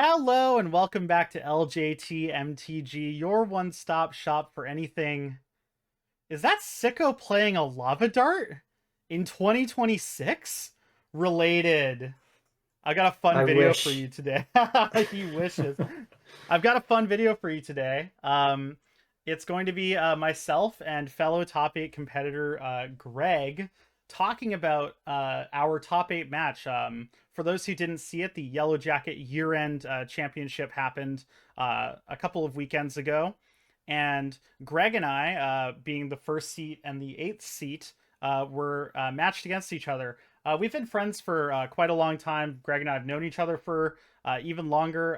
Hello and welcome back to LJT MTG, your one-stop shop for anything. Is that sicko playing a lava dart in 2026? Related. I got a fun I video for wish. you today. He wishes. I've got a fun video for you today. It's going to be myself and fellow top 8 competitor Greg talking about our top 8 match. For those who didn't see it, the Yellow Jacket year-end championship happened a couple of weekends ago, and Greg and I, being the first seat and the eighth seat, were matched against each other. We've been friends for quite a long time. Greg and I have known each other for even longer.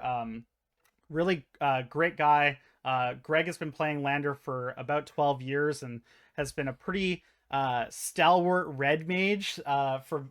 Really great guy. Greg has been playing Lander for about 12 years and has been a pretty stalwart red mage for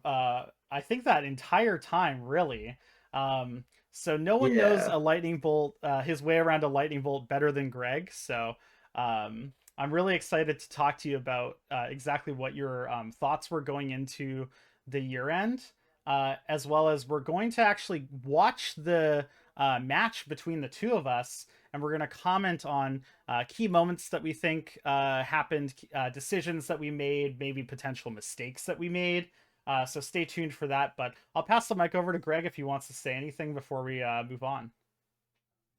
I think that entire time, really. So no one knows Yeah. a lightning bolt, his way around a lightning bolt better than Greg. So I'm really excited to talk to you about exactly what your thoughts were going into the year end, as well as we're going to actually watch the match between the two of us, and we're going to comment on key moments that we think happened, decisions that we made, maybe potential mistakes that we made. So stay tuned for that. But I'll pass the mic over to Greg if he wants to say anything before we move on.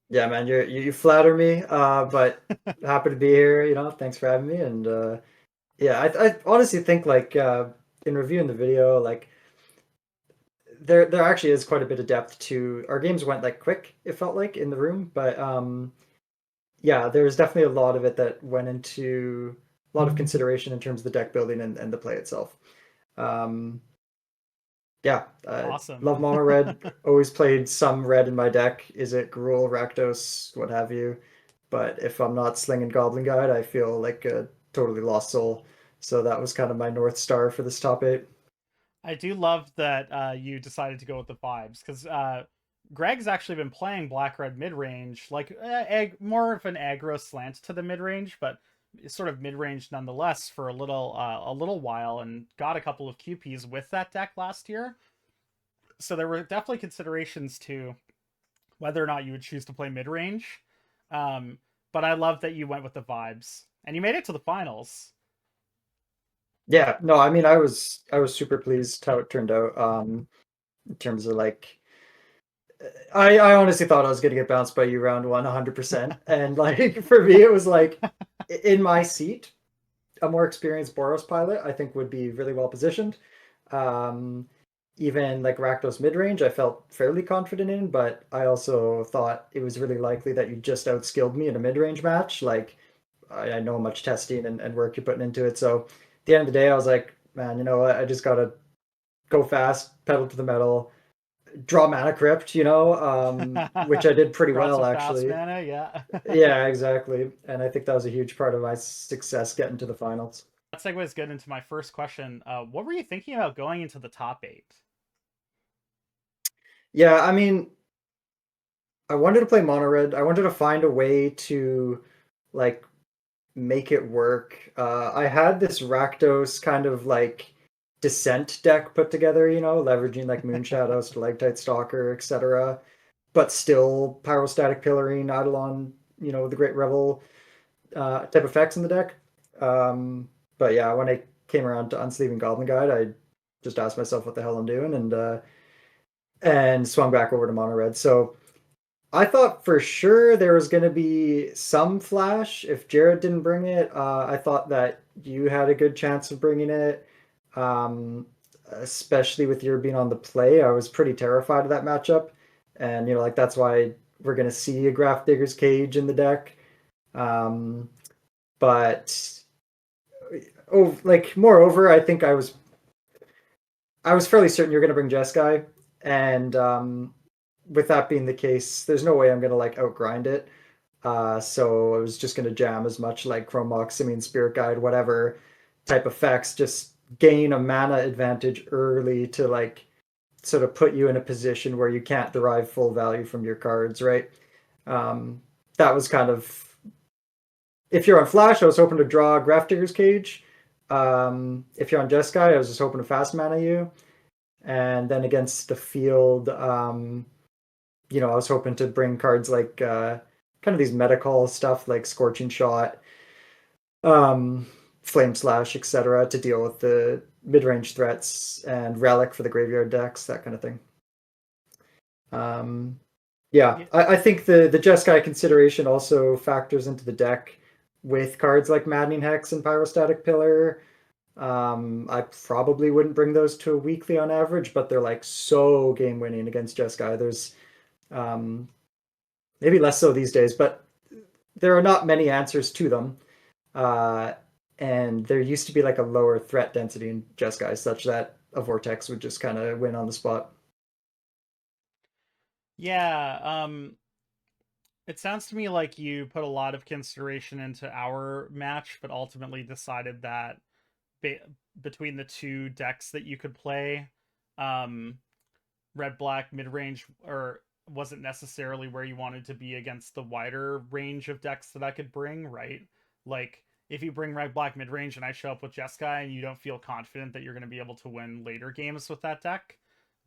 Yeah, man, you flatter me, but happy to be here, thanks for having me. And yeah, I honestly think in reviewing the video, there actually is quite a bit of depth to our games went quick, it felt like in the room, but yeah, there's definitely a lot of it that went into a lot of consideration in terms of the deck building and the play itself. Um Yeah, Awesome. love mono red. Always played some red in my deck. Is it Gruul, Rakdos, what have you? But if I'm not slinging Goblin Guide, I feel like a totally lost soul. So that was kind of my North Star for this top eight. I do love that you decided to go with the vibes because Greg's actually been playing black red mid range, like more of an aggro slant to the mid range, but sort of mid range nonetheless for a little while, and got a couple of QPs with that deck last year. So there were definitely considerations to whether or not you would choose to play mid range. Um, but I love that you went with the vibes, and you made it to the finals. Yeah, no, I mean I was super pleased how it turned out. In terms of I honestly thought I was gonna get bounced by you round one 100%. And for me it was in my seat, a more experienced Boros pilot, I think would be really well positioned. Um, Even Rakdos mid range, I felt fairly confident in, but I also thought it was really likely that you just outskilled me in a mid range match. I know how much testing and work you're putting into it. So at the end of the day, I was like, man, you know what? I just gotta go fast, pedal to the metal, draw mana crypt, which I did pretty Brought well some fast actually. mana, yeah. Yeah, exactly. And I think that was a huge part of my success getting to the finals. That segues good into my first question. What were you thinking about going into the top eight? Yeah, I mean, I wanted to play mono red. I wanted to find a way to like make it work. I had this Rakdos kind of descent deck put together, leveraging Moon Shadow, Stalactite Stalker, etc. But still Pyrostatic Pillaring, Eidolon, the Great Revel type effects in the deck. But yeah, when I came around to Unsleeving Goblin Guide, I just asked myself what the hell I'm doing and swung back over to mono red. So I thought for sure there was going to be some flash if Jared didn't bring it. I thought that you had a good chance of bringing it, um, especially with your being on the play. I was pretty terrified of that matchup, and that's why we're going to see a Graph Digger's Cage in the deck. Um, but moreover, I think I was fairly certain you're going to bring Jeskai, and with that being the case, there's no way I'm going to outgrind it. So I was just going to jam as much Chrome Mox, Simian Spirit Guide, whatever type effects, just gain a mana advantage early to sort of put you in a position where you can't derive full value from your cards, right? Um, that was kind of if you're on Flash, I was hoping to draw Graph Digger's Cage. If you're on Jeskai, I was just hoping to fast mana you. And then against the field, I was hoping to bring cards like kind of these medical stuff like Scorching Shot, um, Flame Slash, etc., to deal with the mid-range threats, and Relic for the graveyard decks, that kind of thing. Um, yeah, Yeah, I think the Jeskai consideration also factors into the deck with cards like Maddening Hex and Pyrostatic Pillar. I probably wouldn't bring those to a weekly on average, but they're like so game winning against Jeskai. There's um, maybe less so these days, but there are not many answers to them. Uh, and there used to be like a lower threat density in Jeskai, such that a Vortex would just kind of win on the spot. yeah. It sounds to me like you put a lot of consideration into our match, but ultimately decided that be- between the two decks that you could play, um, red black mid range or wasn't necessarily where you wanted to be against the wider range of decks that I could bring, right? Like if you bring red black mid range and I show up with Jeskai and you don't feel confident that you're going to be able to win later games with that deck,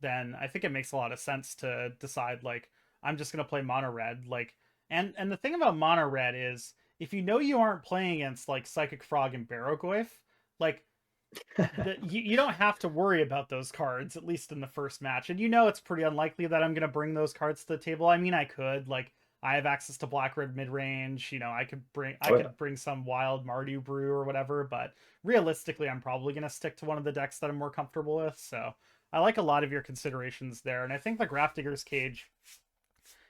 then I think it makes a lot of sense to decide like I'm just going to play mono red. Like and the thing about mono red is if you know you aren't playing against like Psychic Frog and Barrogoyf, like you don't have to worry about those cards, at least in the first match. And it's pretty unlikely that I'm going to bring those cards to the table. I mean, I could. Like, I have access to Black Red mid range. I Oh yeah. could bring some wild Mardu Brew or whatever, but realistically, I'm probably going to stick to one of the decks that I'm more comfortable with. So I like a lot of your considerations there. And I think the Grafdigger's Cage,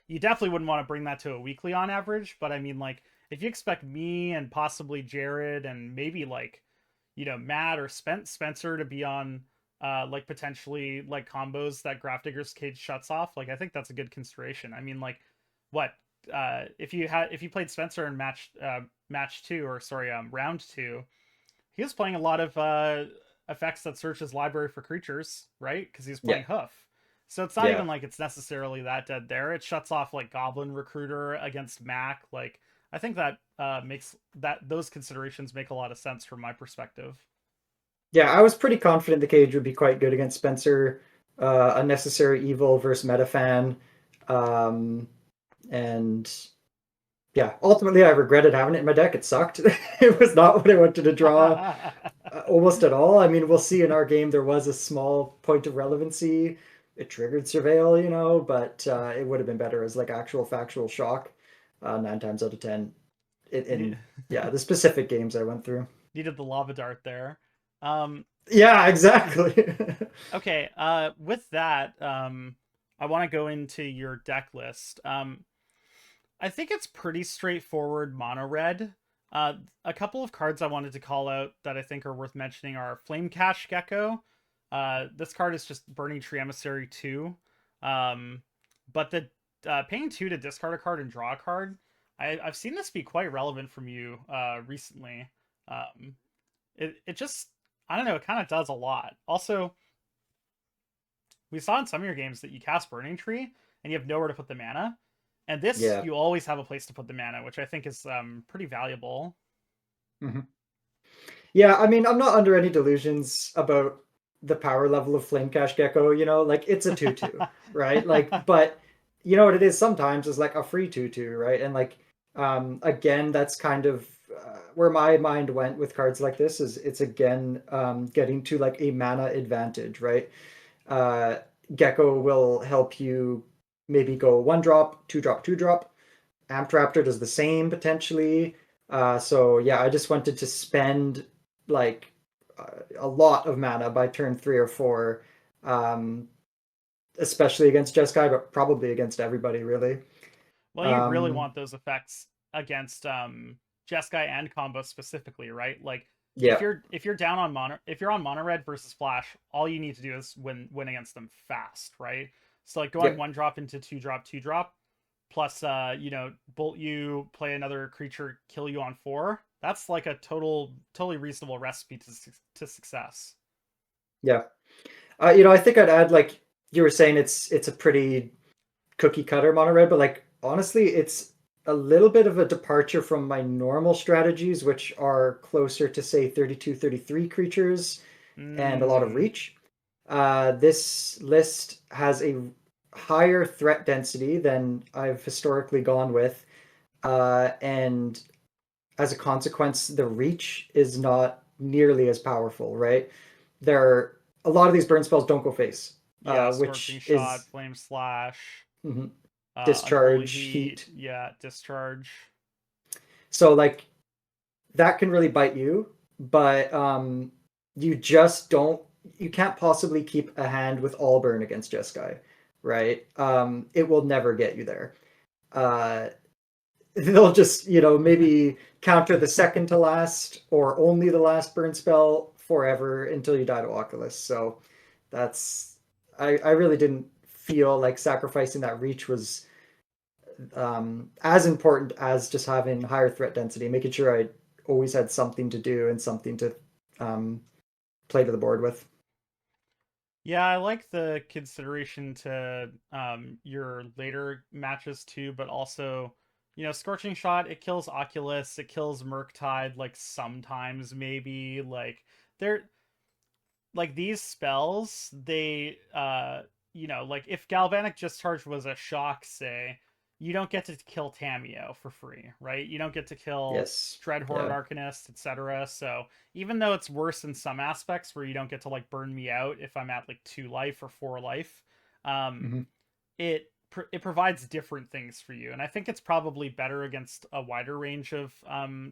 you definitely wouldn't want to bring that to a weekly on average. But I mean, like, if you expect me and possibly Jared and maybe like Matt or Spencer to be on like potentially like combos that Grafdigger's Cage shuts off, like I think that's a good consideration. I mean, like what if you played Spencer in match two, or sorry, round two, he was playing a lot of effects that search his library for creatures, right? Because he's Yeah. playing Hoof. So it's not Yeah. even like it's necessarily that dead there. It shuts off like Goblin Recruiter against Mac. Like I think that makes that those considerations make a lot of sense from my perspective. Yeah, I was pretty confident the cage would be quite good against Spencer. Unnecessary Evil versus Metafan. Um, and yeah, ultimately I regretted having it in my deck. It sucked. It was not what I wanted to draw almost at all. I mean, we'll see in our game there was a small point of relevancy. It triggered Surveil, but it would have been better as like actual factual shock, 9 times out of 10. In yeah, the specific games I went through. Needed the lava dart there. Um, Yeah, exactly. okay, with that, I want to go into your deck list. I think it's pretty straightforward mono red. A couple of cards I wanted to call out that I think are worth mentioning are Flame Cache Gecko. This card is just Burning Tree Emissary 2. But the paying 2 to discard a card and draw a card, I've seen this be quite relevant from you recently. Um, it just, I don't know, it kind of does a lot. Also, we saw in some of your games that you cast Burning Tree and you have nowhere to put the mana. And this, Yeah. you always have a place to put the mana, which I think is pretty valuable. Mhm. Yeah, I mean, I'm not under any delusions about the power level of Flame Cache Gecko, like it's a 2/2, right? Like, but you know what it is sometimes is like a free 2/2, right? And like, again, that's kind of where my mind went with cards like this is it's again getting to like a mana advantage, right? Uh, Gecko will help you maybe go 1 drop, 2 drop, 2 drop. Amp Raptor does the same potentially. So yeah, I just wanted to spend like a lot of mana by turn 3 or 4, um, especially against Jeskai, but probably against everybody really. Well, you really Um, want those effects against Jeskai and combo specifically, right? Like yeah, if you're down on mono if you're on mono red versus flash, all you need to do is win against them fast, right? So like going yep, 1 drop into 2 drop, 2 drop, plus bolt you, play another creature, kill you on 4. That's like a totally reasonable recipe to success. yeah. I think I'd add like you were saying it's a pretty cookie cutter mono red, but like honestly, it's a little bit of a departure from my normal strategies, which are closer to say 32, 33 creatures and a lot of Mm. reach. This list has a higher threat density than I've historically gone with, and as a consequence, the reach is not nearly as powerful, right? There are a lot of these burn spells don't go face, Yeah, Scorching which Shot, is Flame Slash, mhm, Unholy discharge, Heat, heat. yeah, Discharge. So like that can really bite you, but you just don't you can't possibly keep a hand with all burn against Jeskai, right? It will never get you there. Uh, they'll just, maybe counter the second to last or only the last burn spell forever until you die to Oculus. So that's I really didn't feel like sacrificing that reach was as important as just having higher threat density, making sure I always had something to do and something to um, play to the board with. Yeah, I like the consideration to your later matches too, but also, Scorching Shot, it kills Oculus, it kills Murktide, like sometimes maybe. They're like these spells, they like if Galvanic Discharge was a shock, say, you don't get to kill Tameo for free, right? You don't get to kill Yes. Dreadhorde Yeah. Arcanist, etc. So even though it's worse in some aspects where you don't get to like burn me out if I'm at like 2 life or 4 life, um Hmm. it provides different things for you, and I think it's probably better against a wider range of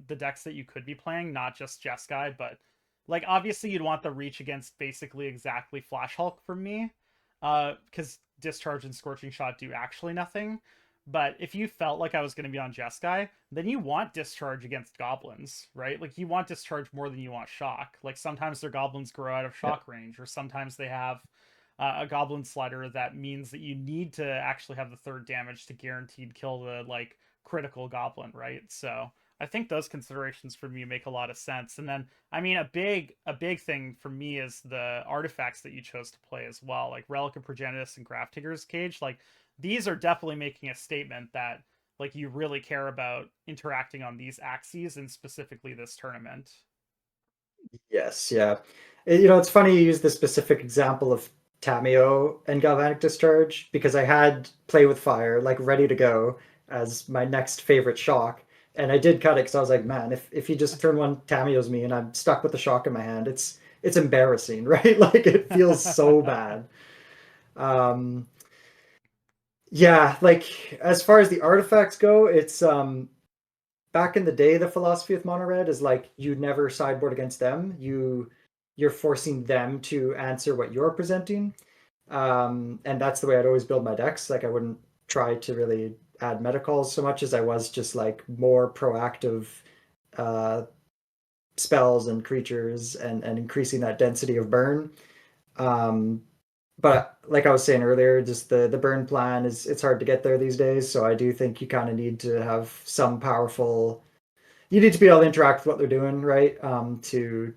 the decks that you could be playing, not just Jeskai, but like obviously you'd want the reach against basically exactly Flash Hulk from me, because Discharge and Scorching Shot do actually nothing. But if you felt like I was going to be on Jeskai, then you want Discharge against goblins, right? Like you want Discharge more than you want Shock. Like sometimes their goblins grow out of Yeah. Shock range, or sometimes they have a goblin slider that means that you need to actually have the third damage to guaranteed kill the like critical goblin, right? So I think those considerations for me make a lot of sense. And then I mean a big thing for me is the artifacts that you chose to play as well, like Relic of Progenitus and Graft Digger's Cage. Like these are definitely making a statement that like you really care about interacting on these axes and specifically this tournament. Yes. Yeah. It's funny you use the specific example of Tameo and Galvanic Discharge because I had Play with Fire like ready to go as my next favorite shock. And I did cut it because I was like, man, if you just turn one Tameos me and I'm stuck with the shock in my hand, it's embarrassing, right? Like it feels so bad. Um, yeah, like as far as the artifacts go, it's back in the day, the philosophy with mono red is like you never sideboard against them. You're forcing them to answer what you're presenting, and that's the way I'd always build my decks. Like I wouldn't try to really add meta calls so much as I was just like more proactive uh, spells and creatures and increasing that density of burn. Um, but like I was saying earlier, just the burn plan is it's hard to get there these days. So I do think you kind of need to have some powerful you need to be able to interact with what they're doing, right? To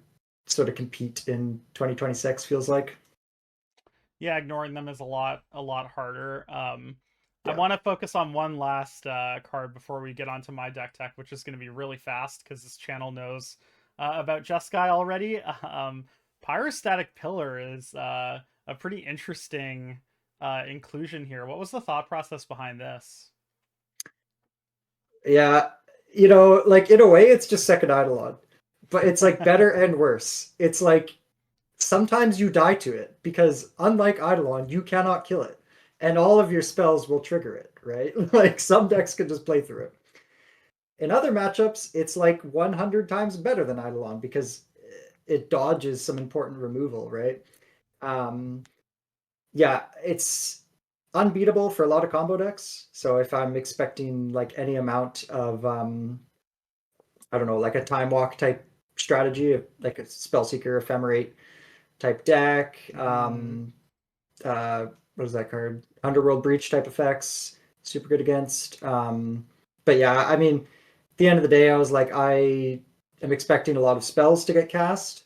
sort of compete in 2026 feels like. Yeah, ignoring them is a lot harder. I Yeah. want to focus on one last card before we get onto my deck tech, which is going to be really fast because this channel knows about Jeskai already. Pyrostatic Pillar is a pretty interesting inclusion here. What was the thought process behind this? Yeah. Like in a way, it's just second Eidolon, but it's like better and worse. It's like sometimes you die to it because unlike Eidolon, you cannot kill it. And all of your spells will trigger it, right? Like some decks can just play through it. In other matchups, it's like 100 times better than Eidolon because it dodges some important removal, right? Um, yeah, it's unbeatable for a lot of combo decks. So if I'm expecting like any amount of I don't know, like a time walk type strategy, like a spellseeker ephemerate type deck, Mm, what is that card? Underworld Breach type effects, super good against. But yeah, I mean, at the end of the day, I was like, I am expecting a lot of spells to get cast,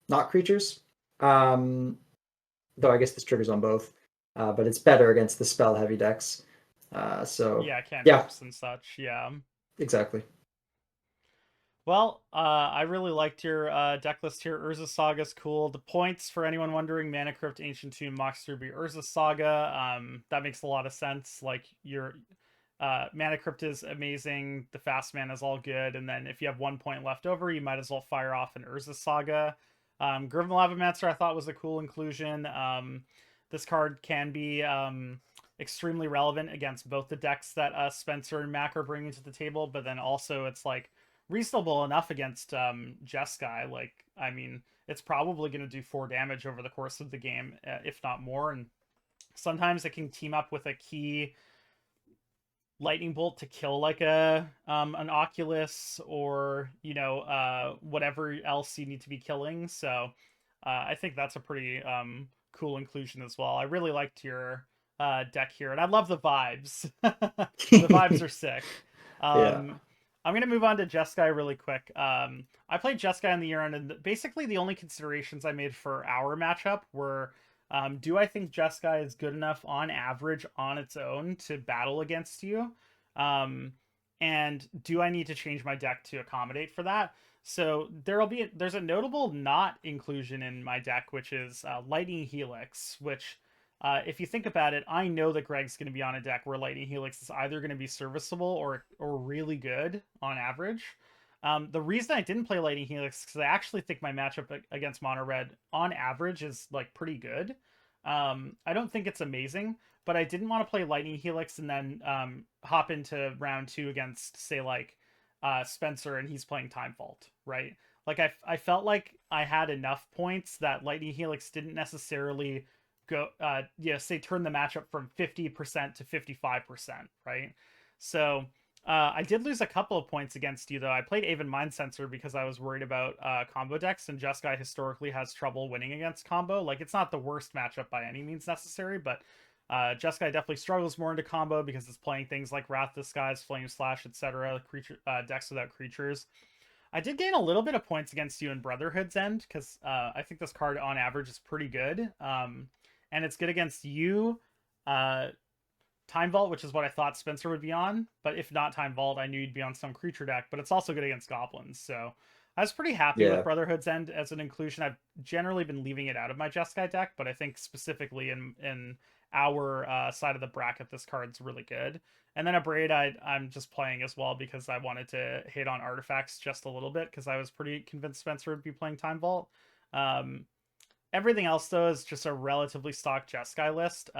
not creatures. Um, though I guess this triggers on both. But it's better against the spell heavy decks. So yeah, yeah, cantrips and such. Yeah. exactly. Well, I really liked your deck list here. Urza Saga's cool. The points, for anyone wondering, Mana Crypt, Ancient Tomb, Mox Ruby, Urza Saga. That makes a lot of sense. Like your Mana Crypt is amazing. The fast mana is all good, and then if you have 1 point left over, you might as well fire off an Urza Saga. Griffin Lavamancer I thought was a cool inclusion. This card can be extremely relevant against both the decks that Spencer and Mac are bringing to the table, but then also it's like reasonable enough against Jeskai. Like, I mean, it's probably going to do 4 damage over the course of the game, if not more. And sometimes it can team up with a key lightning bolt to kill like a an Oculus or whatever else you need to be killing. So I think that's a pretty cool inclusion as well. I really liked your deck here, and I love the vibes. The vibes are sick. Yeah. I'm gonna move on to Jeskai really quick. I played Jeskai in the year end, and basically the only considerations I made for our matchup were, do I think Jeskai is good enough on average on its own to battle against you? Um, and do I need to change my deck to accommodate for that? So there's a notable not inclusion in my deck, which is Lightning Helix, which if you think about it, I know that Greg's going to be on a deck where Lightning Helix is either going to be serviceable or really good on average. The reason I didn't play Lightning Helix is because I actually think my matchup against Mono Red on average is like pretty good. I don't think it's amazing, but I didn't want to play Lightning Helix and then hop into round 2 against, say, like Spencer, and he's playing Time Vault, right? Like I felt like I had enough points that Lightning Helix didn't necessarily go say turn the matchup from 50% to 55%, right? So I did lose a couple of points against you, though. I played Aven Mind Sensor because I was worried about combo decks, and Jeskai historically has trouble winning against combo. Like, it's not the worst matchup by any means necessary, but Jeskai definitely struggles more into combo because it's playing things like Wrath the Skies, Flame Slash, etc. Creature decks without creatures. I did gain a little bit of points against you in Brotherhood's End because I think this card on average is pretty good. And it's good against you, Time Vault, which is what I thought Spencer would be on. But if not Time Vault, I knew you'd be on some creature deck. But it's also good against goblins. So I was pretty happy with Yeah. Brotherhood's End as an inclusion. I've generally been leaving it out of my Jeskai deck, but I think specifically in our side of the bracket, this card's really good. And then Abrade, I'm just playing as well because I wanted to hit on artifacts just a little bit because I was pretty convinced Spencer would be playing Time Vault. Um, Everything else though is just a relatively stock Jeskai list.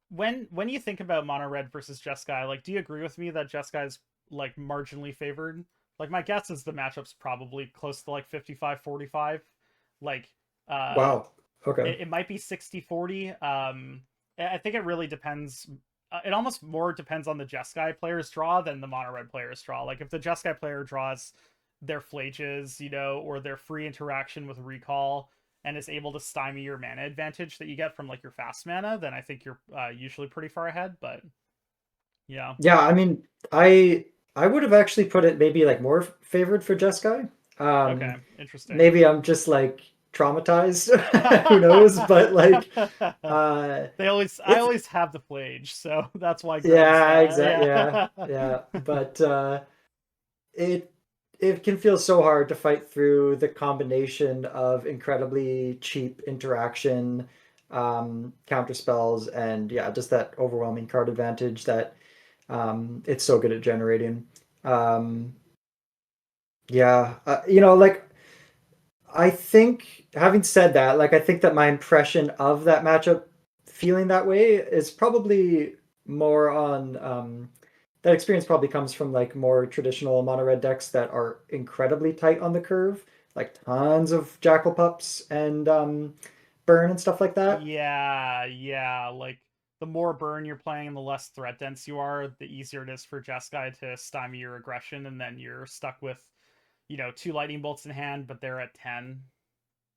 When you think about Mono Red versus Jeskai, like, do you agree with me that Jeskai's like marginally favored? Like, my guess is the matchup's probably close to like 55-45. Like, uh, Wow. Okay. it might be 60-40. I think it really depends. It almost more depends on the Jeskai player's draw than the Mono Red player's draw. Like, if the Jeskai player draws their flages, or their free interaction with recall and is able to stymie your mana advantage that you get from like your fast mana, then I think you're usually pretty far ahead. But yeah. Yeah, I mean, I would have actually put it maybe like more favored for Jeskai. Okay, interesting. Maybe I'm just like traumatized. Who knows? But like, I always have the flage, so that's why yeah, exactly. yeah. Yeah. But it it can feel so hard to fight through the combination of incredibly cheap interaction, counter spells, and yeah, just that overwhelming card advantage that it's so good at generating. Um, yeah, like I think, having said that, like I think that my impression of that matchup feeling that way is probably more on that experience probably comes from like more traditional mono red decks that are incredibly tight on the curve, like tons of jackal pups and burn and stuff like that. Yeah. Like, the more burn you're playing and the less threat dense you are, the easier it is for Jeskai to stymie your aggression, and then you're stuck with, 2 lightning bolts in hand, but they're at 10.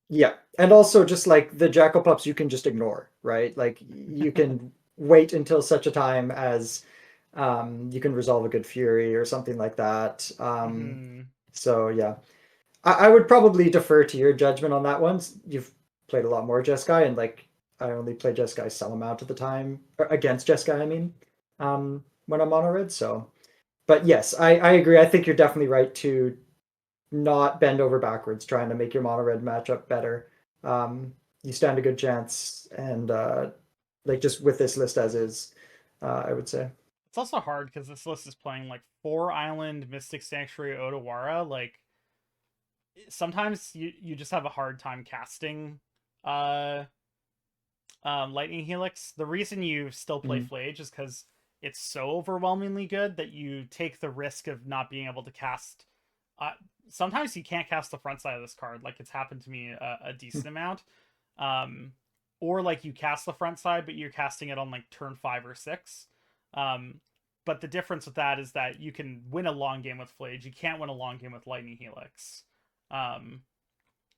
Yeah, and also just like the jackal pups you can just ignore, right? Like you can wait until such a time as you can resolve a good fury or something like that. Hmm. So yeah, I would probably defer to your judgment on that one. You've played a lot more Jeskai, and like I only played Jeskai some amount of the time, or against Jeskai, I mean, when I'm mono red. So But yes, I agree. I think you're definitely right to not bend over backwards trying to make your mono red matchup better. You stand a good chance, and like just with this list as is, I would say. It's also hard because this list is playing like 4 island Mystic Sanctuary Odawara. Like sometimes you just have a hard time casting uh Lightning Helix. The reason you still play Mhm. Flage is because it's so overwhelmingly good that you take the risk of not being able to cast. Uh, Sometimes you can't cast the front side of this card. Like it's happened to me a decent amount. Um, or like you cast the front side, but you're casting it on like turn 5 or 6. Um, but the difference with that is that you can win a long game with Flage. You can't win a long game with Lightning Helix. Um,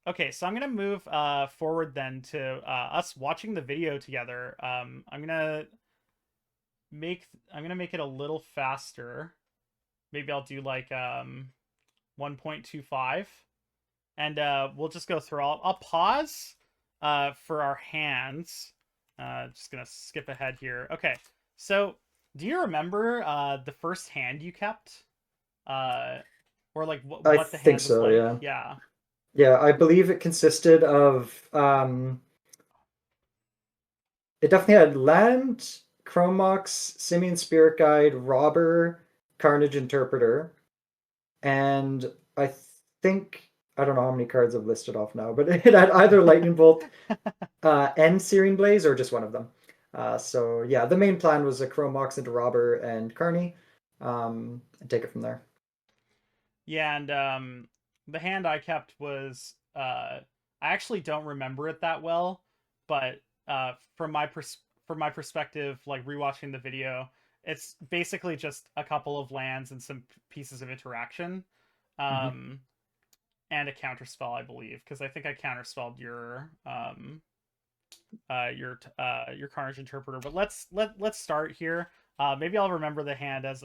Okay, so I'm gonna move forward then to us watching the video together. I'm gonna make it a little faster. Maybe I'll do like 1.25, and we'll just go through. I'll pause for our hands. Just gonna skip ahead here. Okay, so do you remember the first hand you kept, uh, or like I what the think hand was so, like? yeah. Yeah. Yeah, I believe it consisted of it definitely had land, Chrome Mox, Simian Spirit Guide, Robber, Carnage Interpreter, and I think I don't know how many cards I've listed off now, but it had either Lightning Bolt and Searing Blaze or just one of them. So yeah, the main plan was a Chrome Mox into Robber and Carney, and take it from there. Yeah, and the hand I kept was I actually don't remember it that well, but from my perspective, like rewatching the video, it's basically just a couple of lands and some pieces of interaction, Mhm. um, and a counter spell, I believe, because I think I counterspelled your Carnage Interpreter. But let's start here. Maybe I'll remember the hand as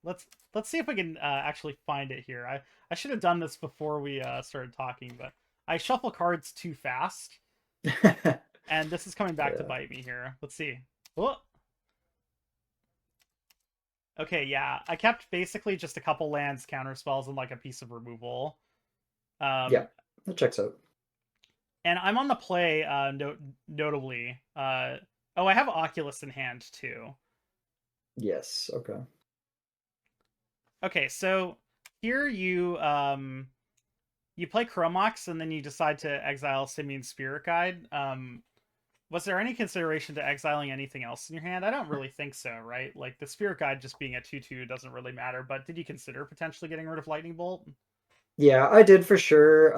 let's let's see if I can actually find it here. I should have done this before we started talking, but I shuffle cards too fast, and this is coming back to Yeah. bite me here. Let's see. Oh, okay, yeah. I kept basically just a couple lands, counter spells, and like a piece of removal. Yeah, Um, that checks out. and I'm on the play. Notably, oh, I have Oculus in hand too. Yes, okay. Okay, so here you play Chromox and then you decide to exile Simian Spirit Guide. Was there any consideration to exiling anything else in your hand? I don't really think so, right? Like the Spirit Guide just being a 2/2 doesn't really matter, but did you consider potentially getting rid of Lightning Bolt? Yeah, I did for sure.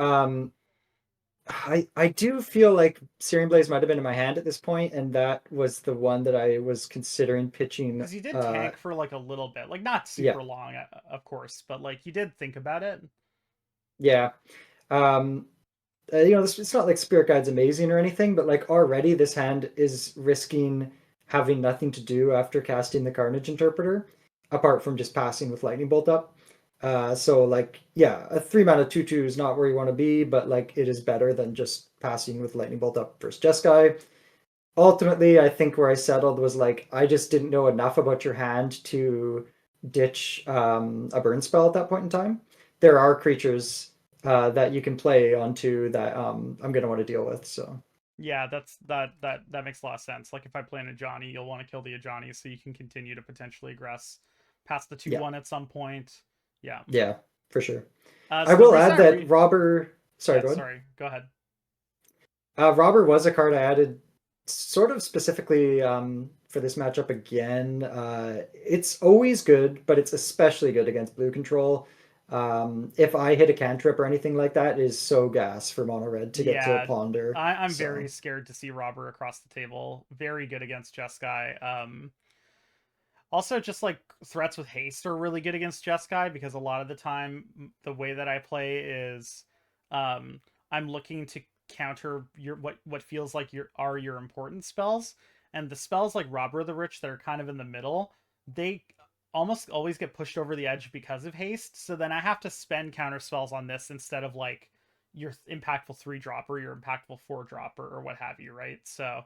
I do feel like Searing Blaze might have been in my hand at this point, and that was the one that I was considering pitching. Because you did tank for like a little bit, like not Yeah, super long, of course, but like you did think about it. yeah. Um, it's not like Spirit Guide's amazing or anything, but like already this hand is risking having nothing to do after casting the Carnage Interpreter, apart from just passing with Lightning Bolt up. So like, yeah, a 3 mana 2/2 is not where you want to be, but like it is better than just passing with Lightning Bolt up versus Jeskai. Ultimately, I think where I settled was like I just didn't know enough about your hand to ditch a burn spell at that point in time. There are creatures that you can play onto that I'm gonna want to deal with. So Yeah, that makes a lot of sense. Like if I play an Ajani, you'll want to kill the Ajani so you can continue to potentially aggress past the two yeah, one at some point. Yeah. yeah, for sure. I So the will reason add I that Robber. Sorry, yeah, go ahead. sorry, go ahead. Robber was a card I added sort of specifically for this matchup again. It's always good, but it's especially good against blue control. If I hit a cantrip or anything like that, it is so gas for mono red to get to Yeah, ponder. I'm very So scared to see Robber across the table. Very good against Jeskai. Also, just like threats with haste are really good against Jeskai because a lot of the time the way that I play is um, I'm looking to counter your what feels like your important spells, and the spells like Robber of the Rich that are kind of in the middle, they almost always get pushed over the edge because of haste. So then I have to spend counter spells on this instead of like your impactful 3 dropper, your impactful 4 dropper, or what have you, right? So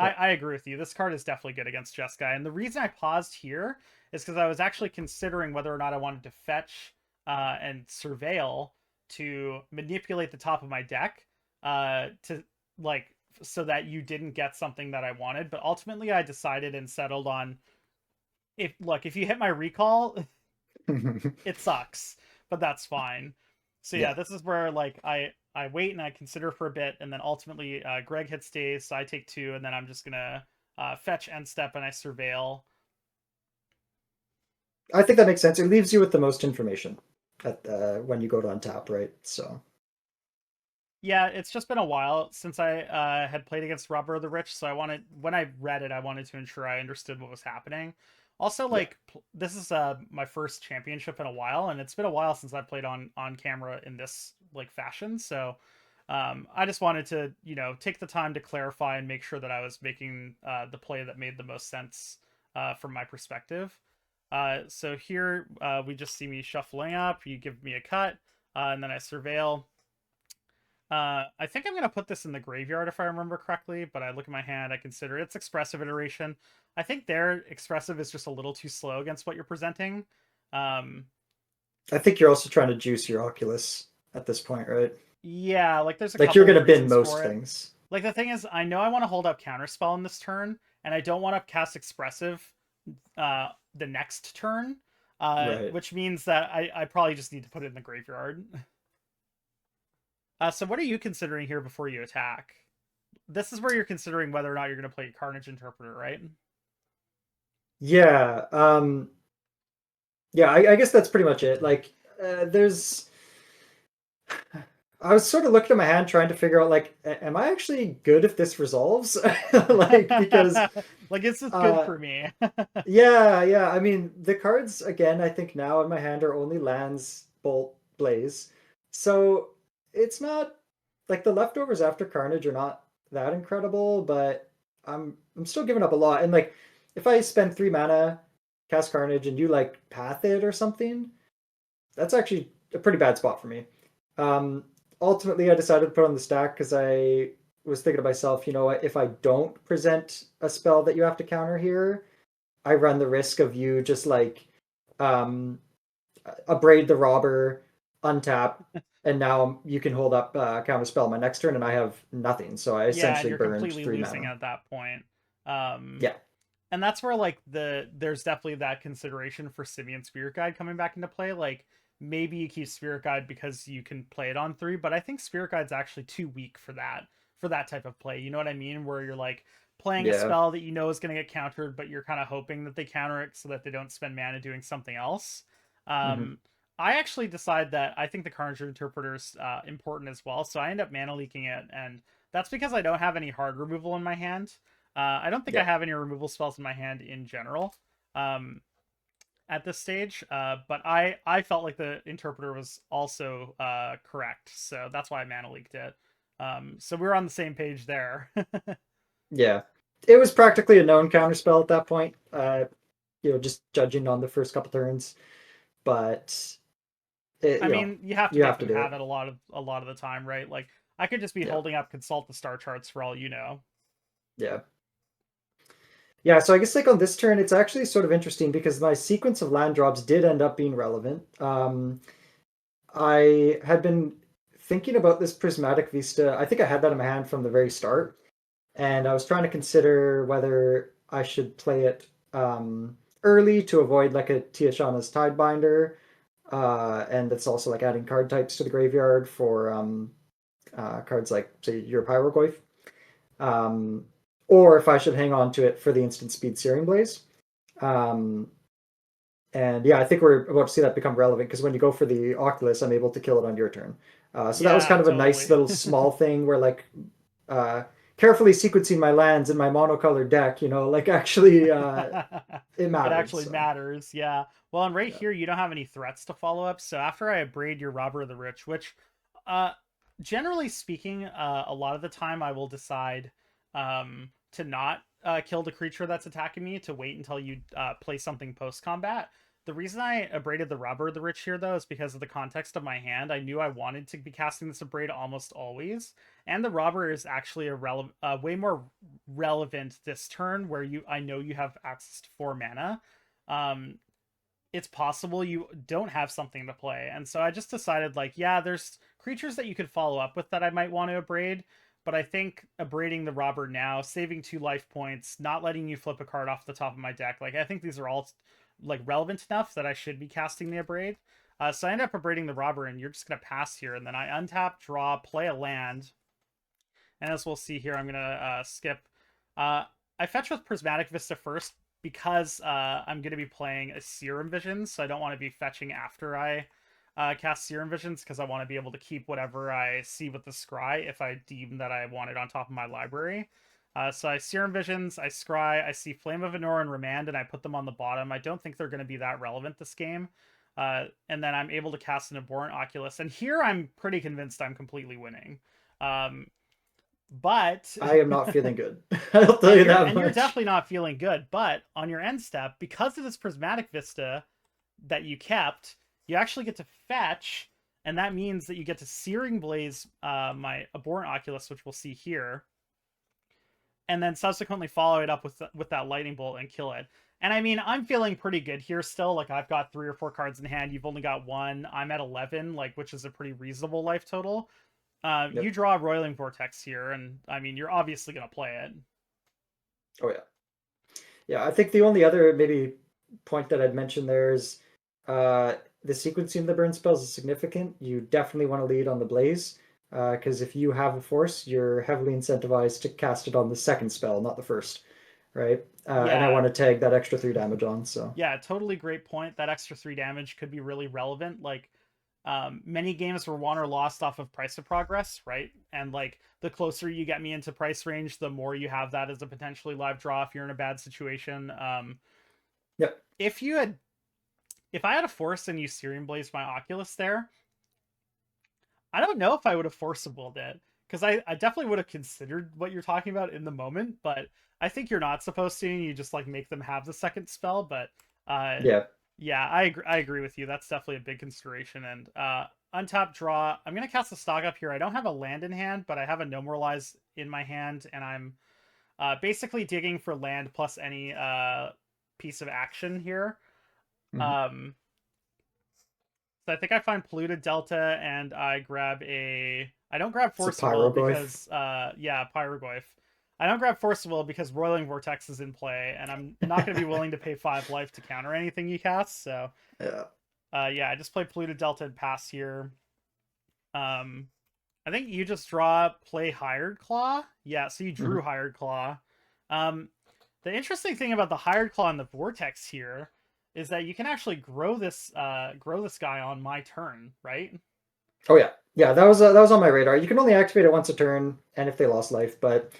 Yeah. I agree with you. This card is definitely good against Jeskai. And the reason I paused here is because I was actually considering whether or not I wanted to fetch and surveil to manipulate the top of my deck to like so that you didn't get something that I wanted. But ultimately I decided and settled on if you hit my recall, it sucks, but that's fine. So yeah, Yeah. this is where like I wait and I consider for a bit, and then ultimately Greg hits days, so I take two, and then I'm just gonna fetch end step and I surveil. I think that makes sense. It leaves you with the most information at when you go to untap, right? So Yeah, it's just been a while since I had played against Robber of the Rich, so I wanted when I read it, I wanted to ensure I understood what was happening. Also, yeah. like this is my first championship in a while, and it's been a while since I played on camera in this like fashion. So I just wanted to take the time to clarify and make sure that I was making the play that made the most sense from my perspective. So here we just see me shuffling up. You give me a cut, and then I surveil. I think I'm going to put this in the graveyard if I remember correctly, but I look at my hand, I consider its expressive iteration. I think their expressive is just a little too slow against what you're presenting. Um, I think you're also trying to juice your Oculus at this point, right? yeah, like there's a Like you're couple gonna of bin reasons most for it. things. Like the thing is, I know I want to hold up Counterspell in this turn, and I don't want to cast expressive the next turn, Right. which means that I probably just need to put it in the graveyard. So what are you considering here before you attack? This is where you're considering whether or not you're going to play Carnage Interpreter, right? Yeah. Yeah, I guess that's pretty much it. Like there's I was sort of looking at my hand trying to figure out like am I actually good if this resolves? Like because Like this is good uh for me. yeah, I mean the cards again I think now in my hand are only lands, bolt, blaze. So it's not like the leftovers after Carnage are not that incredible, but I'm still giving up a lot. And like if I spend 3 mana, cast Carnage, and you like path it or something, that's actually a pretty bad spot for me. Um, Ultimately, I decided to put on the stack because I was thinking to myself, you know what, if I don't present a spell that you have to counter here, I run the risk of you just like um, abrade the robber, untap, and now you can hold up counter spell my next turn, and I have nothing. So I Yeah, and essentially you're burned completely three losing mana. at that point. Um, Yeah. and that's where like there's definitely that consideration for Simeon Spirit Guide coming back into play. Like maybe you keep Spirit Guide because you can play it on three, but I think Spirit Guide's actually too weak for that type of play. You know what I mean? Where you're like playing a Yeah. spell that you know is going to get countered, but you're kind of hoping that they counter it so that they don't spend mana doing something else. Hmm. I actually decide that I think the Carnage Interpreter is important as well, so I end up mana leaking it, and that's because I don't have any hard removal in my hand. I don't think I Yeah. have any removal spells in my hand in general um, at this stage, but I felt like the Interpreter was also correct, so that's why I mana leaked it. So we're on the same page there. Yeah. It was practically a known counterspell at that point. Just judging on the first couple turns, but I mean, you have to you make have to them do have it. it a lot of the time, right? Like I could just be Yeah. holding up Consult the Star Charts for all you know. Yeah. Yeah, so I guess like on this turn, it's actually sort of interesting because my sequence of land drops did end up being relevant. I had been thinking about this Prismatic Vista. I think I had that in my hand from the very start, and I was trying to consider whether I should play it early to avoid like a Tiashana's Tidebinder, and it's also like adding card types to the graveyard for cards like say your Pyroglyph, um, or if I should hang on to it for the instant speed Searing Blaze. Um, and yeah, I think we're about to see that become relevant because when you go for the Oculus, I'm able to kill it on your turn. So that was Yeah, kind of a nice totally. little small thing where like uh, carefully sequencing my lands in my monocolored deck, like actually it It mattered. actually So matters, yeah. Well, and right yeah, here, you don't have any threats to follow up. So after I braid your Robber of the Rich, which, uh, generally speaking, a lot of the time I will decide to not kill the creature that's attacking me to wait until you play something post combat. The reason I abraded the Robber of the Rich here, though, is because of the context of my hand. I knew I wanted to be casting this abrade almost always, and the Robber is actually way more relevant this turn, where I know you have access to 4 mana. Um, it's possible you don't have something to play, and so I just decided, like, yeah, there's creatures that you could follow up with that I might want to abrade, but I think abrading the Robber now, saving 2 life points, not letting you flip a card off the top of my deck, like, I think these are all like relevant enough that I should be casting the abrade. So I end up abrading the Robber, and you're just gonna pass here, and then I untap, draw, play a land, and as we'll see here, I'm gonna skip. I fetch with Prismatic Vista first because I'm gonna be playing a Serum Visions, so I don't want to be fetching after I cast Serum Visions, because I want to be able to keep whatever I see with the Scry if I deem that I want it on top of my library. So I Serum Visions, I Scry, I see Flame of Anor and Remand, and I put them on the bottom. I don't think they're going to be that relevant this game. And then I'm able to cast an Abhorrent Oculus. And here I'm pretty convinced I'm completely winning. But I am not feeling good. I'll tell you that much. And you're definitely not feeling good. But on your end step, because of this Prismatic Vista that you kept, you actually get to fetch, and that means that you get to Searing Blaze my Abhorrent Oculus, which we'll see here, and then subsequently follow it up with that Lightning Bolt and kill it. And I mean, I'm feeling pretty good here still. Like, I've got 3 or 4 cards in hand. You've only got 1. I'm at 11, like, which is a pretty reasonable life total. Yep. You draw a Roiling Vortex here, and I mean, you're obviously going to play it. Oh, yeah. Yeah, I think the only other maybe point that I'd mention there is the sequencing of the burn spells is significant. You definitely want to lead on the Blaze, because if you have a Force, you're heavily incentivized to cast it on the second spell, not the first, right? And I want to tag that extra 3 damage on, so... Yeah, totally great point. That extra 3 damage could be really relevant. Like, many games were won or lost off of Price of Progress, right? And, like, the closer you get me into price range, the more you have that as a potentially live draw if you're in a bad situation. Yep. If I had a Force and you Searing Blaze my Oculus there, I don't know if I would have forcibled it, because I definitely would have considered what you're talking about in the moment, but I think you're not supposed to, and you just, like, make them have the second spell. But yeah, I agree with you. That's definitely a big consideration. And untap, draw. I'm gonna cast a Stock Up here. I don't have a land in hand, but I have a No Moralize in my hand, and I'm basically digging for land plus any piece of action here. Mm-hmm. So I think I find Polluted Delta, and I grab I don't grab Forcible because Pyrogoyf. I don't grab Forcible because Roiling Vortex is in play, and I'm not going to be willing to pay 5 life to counter anything you cast. So I just play Polluted Delta and pass here. I think you just play Hired Claw. Yeah, so you drew Hired Claw. The interesting thing about the Hired Claw and the Vortex here is that you can actually grow this guy on my turn, right? Oh yeah, that was on my radar. You can only activate it once a turn, and if they lost life. But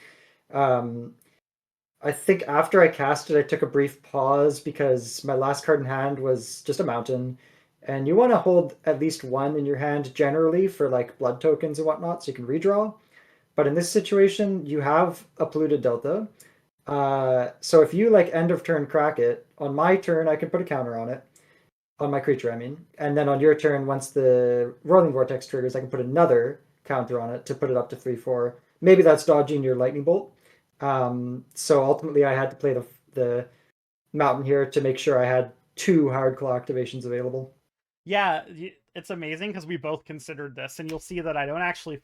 I think after I cast it, I took a brief pause because my last card in hand was just a mountain, and you want to hold at least 1 in your hand generally for, like, blood tokens and whatnot, so you can redraw. But in this situation, you have a Polluted Delta. So if you, like, end of turn crack it, on my turn I can put a counter on it. On my creature, I mean. And then on your turn, once the Roiling Vortex triggers, I can put another counter on it to put it up to 3/4. Maybe that's dodging your Lightning Bolt. So ultimately I had to play the mountain here to make sure I had 2 Hard Claw activations available. Yeah, it's amazing because we both considered this, and you'll see that I don't actually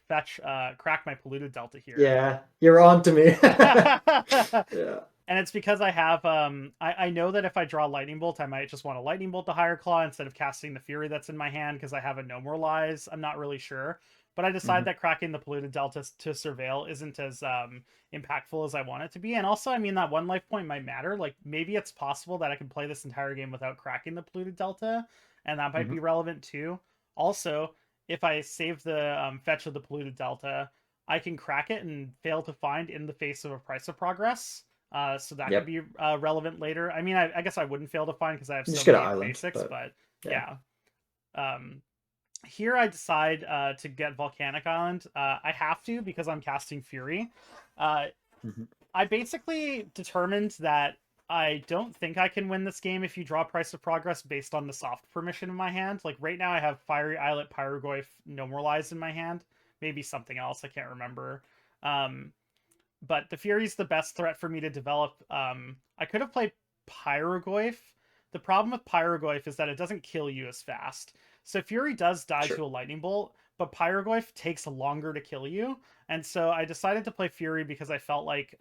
crack my Polluted Delta here. Yeah, you're on to me. Yeah. And it's because I have I know that if I draw Lightning Bolt, I might just want to Lightning Bolt the Higher Claw instead of casting the Fury that's in my hand, because I have a No More Lies. I'm not really sure. But I decided that cracking the Polluted Delta to Surveil isn't as impactful as I want it to be. And also, I mean, that 1 life point might matter. Like, maybe it's possible that I can play this entire game without cracking the Polluted Delta, and that might be relevant too. Also, if I save the fetch of the Polluted Delta, I can crack it and fail to find in the face of a Price of Progress. So that could be relevant later. I mean, I guess I wouldn't fail to find because I have so many basics, but yeah. Here I decide to get Volcanic Island. I have to because I'm casting Fury. I basically determined that I don't think I can win this game if you draw Price of Progress based on the soft permission in my hand. Like right now I have Fiery Islet, Pyrogoyf, Nomoralize in my hand. Maybe something else, I can't remember. Um, but the Fury's the best threat for me to develop. I could have played Pyrogoyf. The problem with Pyrogoyf is that it doesn't kill you as fast. So Fury does die Sure. to a Lightning Bolt, but Pyrogoyf takes longer to kill you. And so I decided to play Fury because I felt like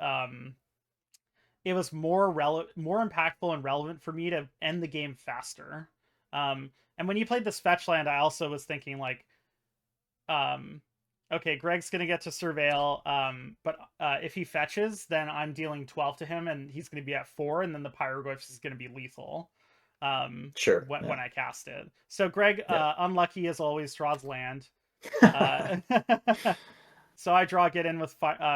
it was more more impactful and relevant for me to end the game faster. And when you played this fetch land, I also was thinking like, um, okay, Greg's gonna get to surveil, but if he fetches, then I'm dealing 12 to him, and he's gonna be at 4, and then the Pyroglyphs is gonna be lethal. Sure. When I cast it. So Greg, Yeah. unlucky as always, draws land. Uh, So I draw get in with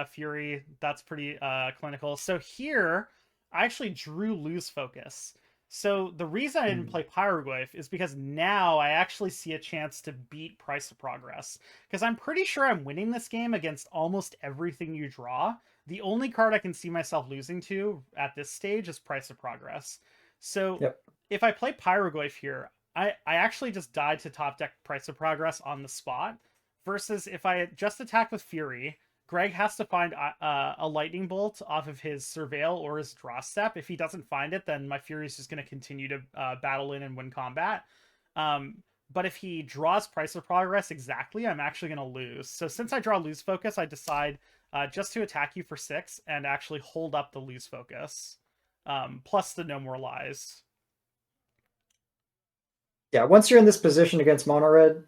Fury. That's pretty clinical. So here, I actually drew lose focus. So the reason I didn't play Pyroglyph is because now I actually see a chance to beat Price of Progress. Because I'm pretty sure I'm winning this game against almost everything you draw. The only card I can see myself losing to at this stage is Price of Progress. So Yep. if I play Pyroglyph here, I actually just died to top deck Price of Progress on the spot. Versus if I just attack with Fury, Greg has to find a Lightning Bolt off of his Surveil or his Draw Step. If he doesn't find it, then my Fury is just going to continue to battle in and win combat. But if he draws Price of Progress exactly, I'm actually going to lose. So since I draw Lose Focus, I decide just to attack you for 6 and actually hold up the Lose Focus. Plus the No More Lies. Yeah, once you're in this position against Mono Red,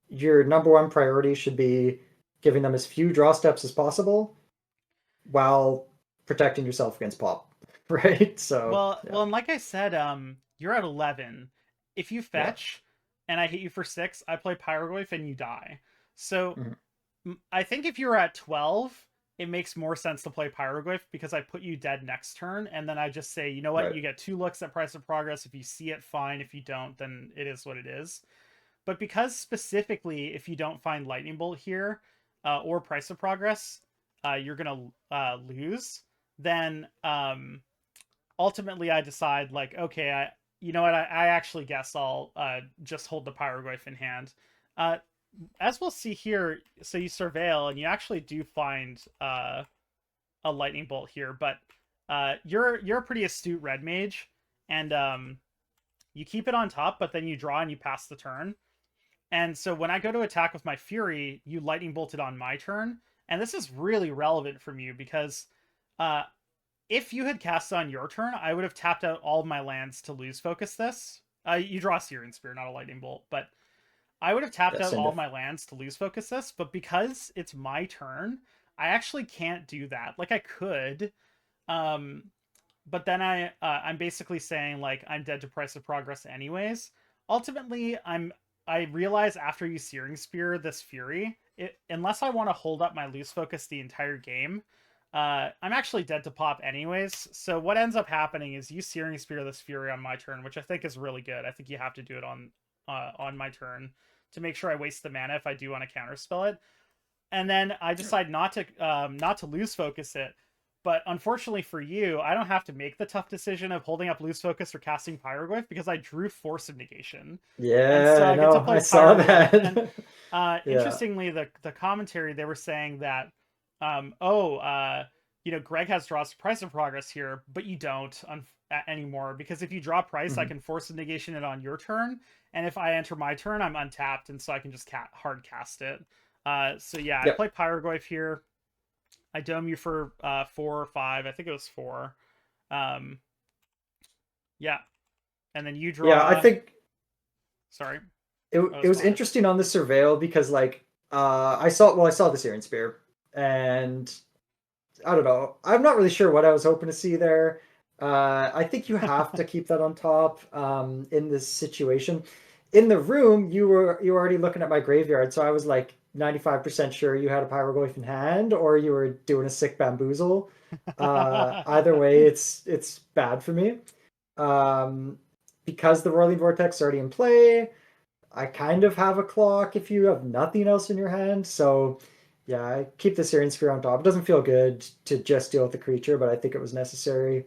your number one priority should be giving them as few draw steps as possible while protecting yourself against pop. Right? So Well, and like I said, you're at 11. If you yeah. fetch and I hit you for 6, I play Pyroglyph and you die. So Mhm. I think if you were at 12, it makes more sense to play Pyroglyph because I put you dead next turn, and then I just say, you know what, Right. you get 2 looks at Price of Progress. If you see it, fine. If you don't, then it is what it is. But because specifically, if you don't find Lightning Bolt here or Price of Progress, you're gonna lose. Then ultimately, I decide like, okay, you know what, I actually guess I'll just hold the Pyroglyph in hand. Uh, as we'll see here, so you surveil and you actually do find a Lightning Bolt here, but you're a pretty astute red mage, and you keep it on top, but then you draw and you pass the turn. And so when I go to attack with my Fury, you Lightning Bolted on my turn. And this is really relevant from you because uh, if you had cast on your turn, I would have tapped out all of my lands to lose focus this. You draw a Searing Spear, not a Lightning Bolt, but I would have tapped Yeah, out same all of diff. my lands to lose focus this. But because it's my turn, I actually can't do that. Like I could, um, but then I'm basically saying like I'm dead to Price of Progress anyways. Ultimately, I realize after you Searing Spear this Fury, unless I want to hold up my loose focus the entire game, I'm actually dead to pop anyways. So what ends up happening is you Searing Spear this Fury on my turn, which I think is really good. I think you have to do it on my turn to make sure I waste the mana if I do want to counterspell it. And then I decide not to lose focus it. But unfortunately for you, I don't have to make the tough decision of holding up loose focus or casting Pyroglyph because I drew Force of Negation. And so Yeah, I get to no, play I saw Pyroglyph. And that. Yeah. interestingly, the commentary, they were saying that, Greg has draws Price of Progress here, but you don't anymore because if you draw Price, I Mhm. can Force of Negation it on your turn. And if I enter my turn, I'm untapped, and so I can just hard cast it. So yeah, I Yep. play Pyroglyph here. I dome you for 4 or 5. I think it was 4. Um, yeah, and then you Yeah, I draw. think Sorry, it that it was was 5. interesting on the surveil because like I saw the Searing Spear and I don't know. I'm not really sure what I was hoping to see there. I think you have to keep that on top in this situation. In the room, you were already looking at my graveyard, so I was like 95% sure you had a Pyroglyph in hand or you were doing a sick bamboozle. Either way, it's bad for me. Um, because the Whirling Vortex is already in play, I kind of have a clock if you have nothing else in your hand. So yeah, I keep the Searing Spear on top. It doesn't feel good to just deal with the creature, but I think it was necessary.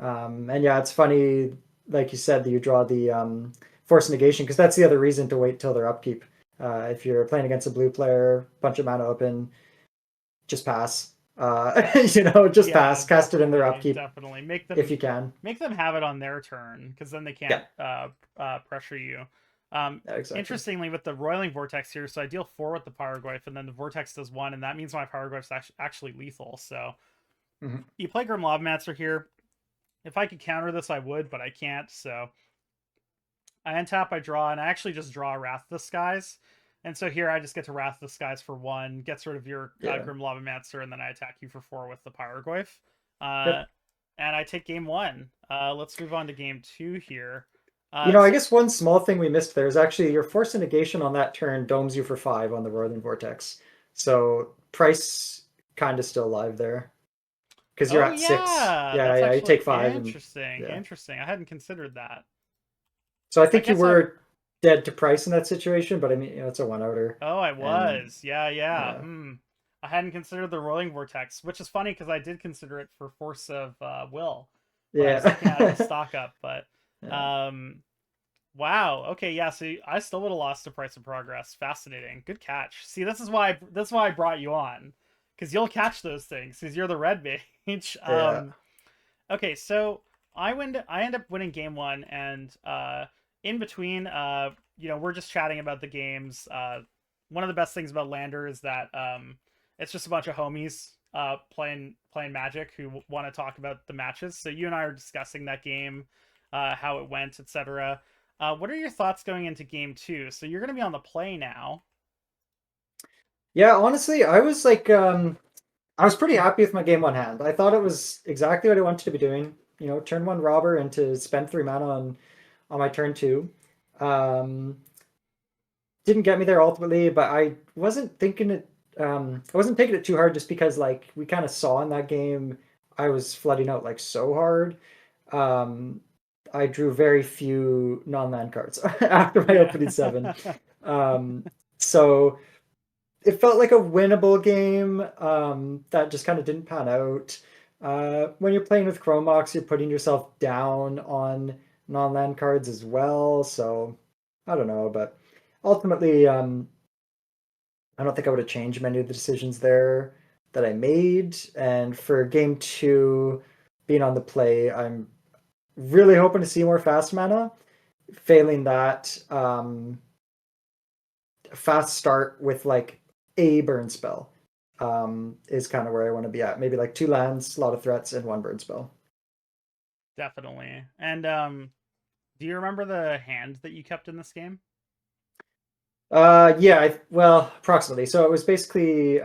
And yeah, it's funny, like you said, that you draw the force negation because that's the other reason to wait till their upkeep. If you're playing against a blue player, bunch of mana open, just pass. Just Yeah, pass, cast it in their definitely, upkeep definitely. if you can. Make them have it on their turn, because then they Yeah, can't pressure you. yeah, exactly. Interestingly, with the roiling vortex here, so I deal 4 with the pyroglyph, and then the vortex does 1, and that means my pyroglyph's actually lethal. So Hmm. you play Grim Lavamancer here. If I could counter this, I would, but I can't. So I untap, I draw, and I actually just draw Wrath of the Skies. And so here I just get to Wrath of the Skies for 1, gets rid of your Yeah. Grim Lavamancer, and then I attack you for 4 with the Pyroglyph. Uh, Yep. and I take game 1. Let's move on to game 2 here. I So, guess one small thing we missed there is actually your force of negation on that turn domes you for 5 on the Roiling Vortex. So price kind of still alive there because you're oh at 6. yeah, Yeah, that's yeah, you actually take 5 and interesting. yeah. Interesting. I hadn't considered that. So I I think you guess I. were dead to price in that situation, but I mean, it's a one outer, Oh, I and was. Yeah, yeah. yeah, I hadn't considered the rolling vortex, which is funny because I did consider it for force of will when I was looking at the yeah, stock up. But yeah, um, wow. Okay, yeah. So I still would have lost to price of progress. Fascinating. Good catch. See, this is why I brought you on, because you'll catch those things because you're the red mage. yeah. Okay, so I end up winning game 1, and in between, we're just chatting about the games. One of the best things about Lander is that it's just a bunch of homies playing Magic who want to talk about the matches. So you and I are discussing that game, how it went, etc. What are your thoughts going into game 2? So you're going to be on the play now. Yeah, honestly, I was pretty happy with my game one hand. I thought it was exactly what I wanted to be doing. Turn one robber and to spend 3 mana on my turn two. Um, didn't get me there ultimately, but I wasn't taking it too hard just because like we kind of saw in that game I was flooding out like so hard. Um, I drew very few non-land cards after my Yeah. opening 7. Um, so it felt like a winnable game that just kind of didn't pan out. When you're playing with Chromox, you're putting yourself down on non-land cards as well. So I don't know, but ultimately, I don't think I would have changed many of the decisions there that I made. And for game two, being on the play, I'm really hoping to see more fast mana. Failing that, fast start with like a burn spell is kind of where I want to be at. Maybe like 2 lands, a lot of threats, and 1 burn spell. Definitely. And do you remember the hand that you kept in this game? Yeah, well, approximately. So it was basically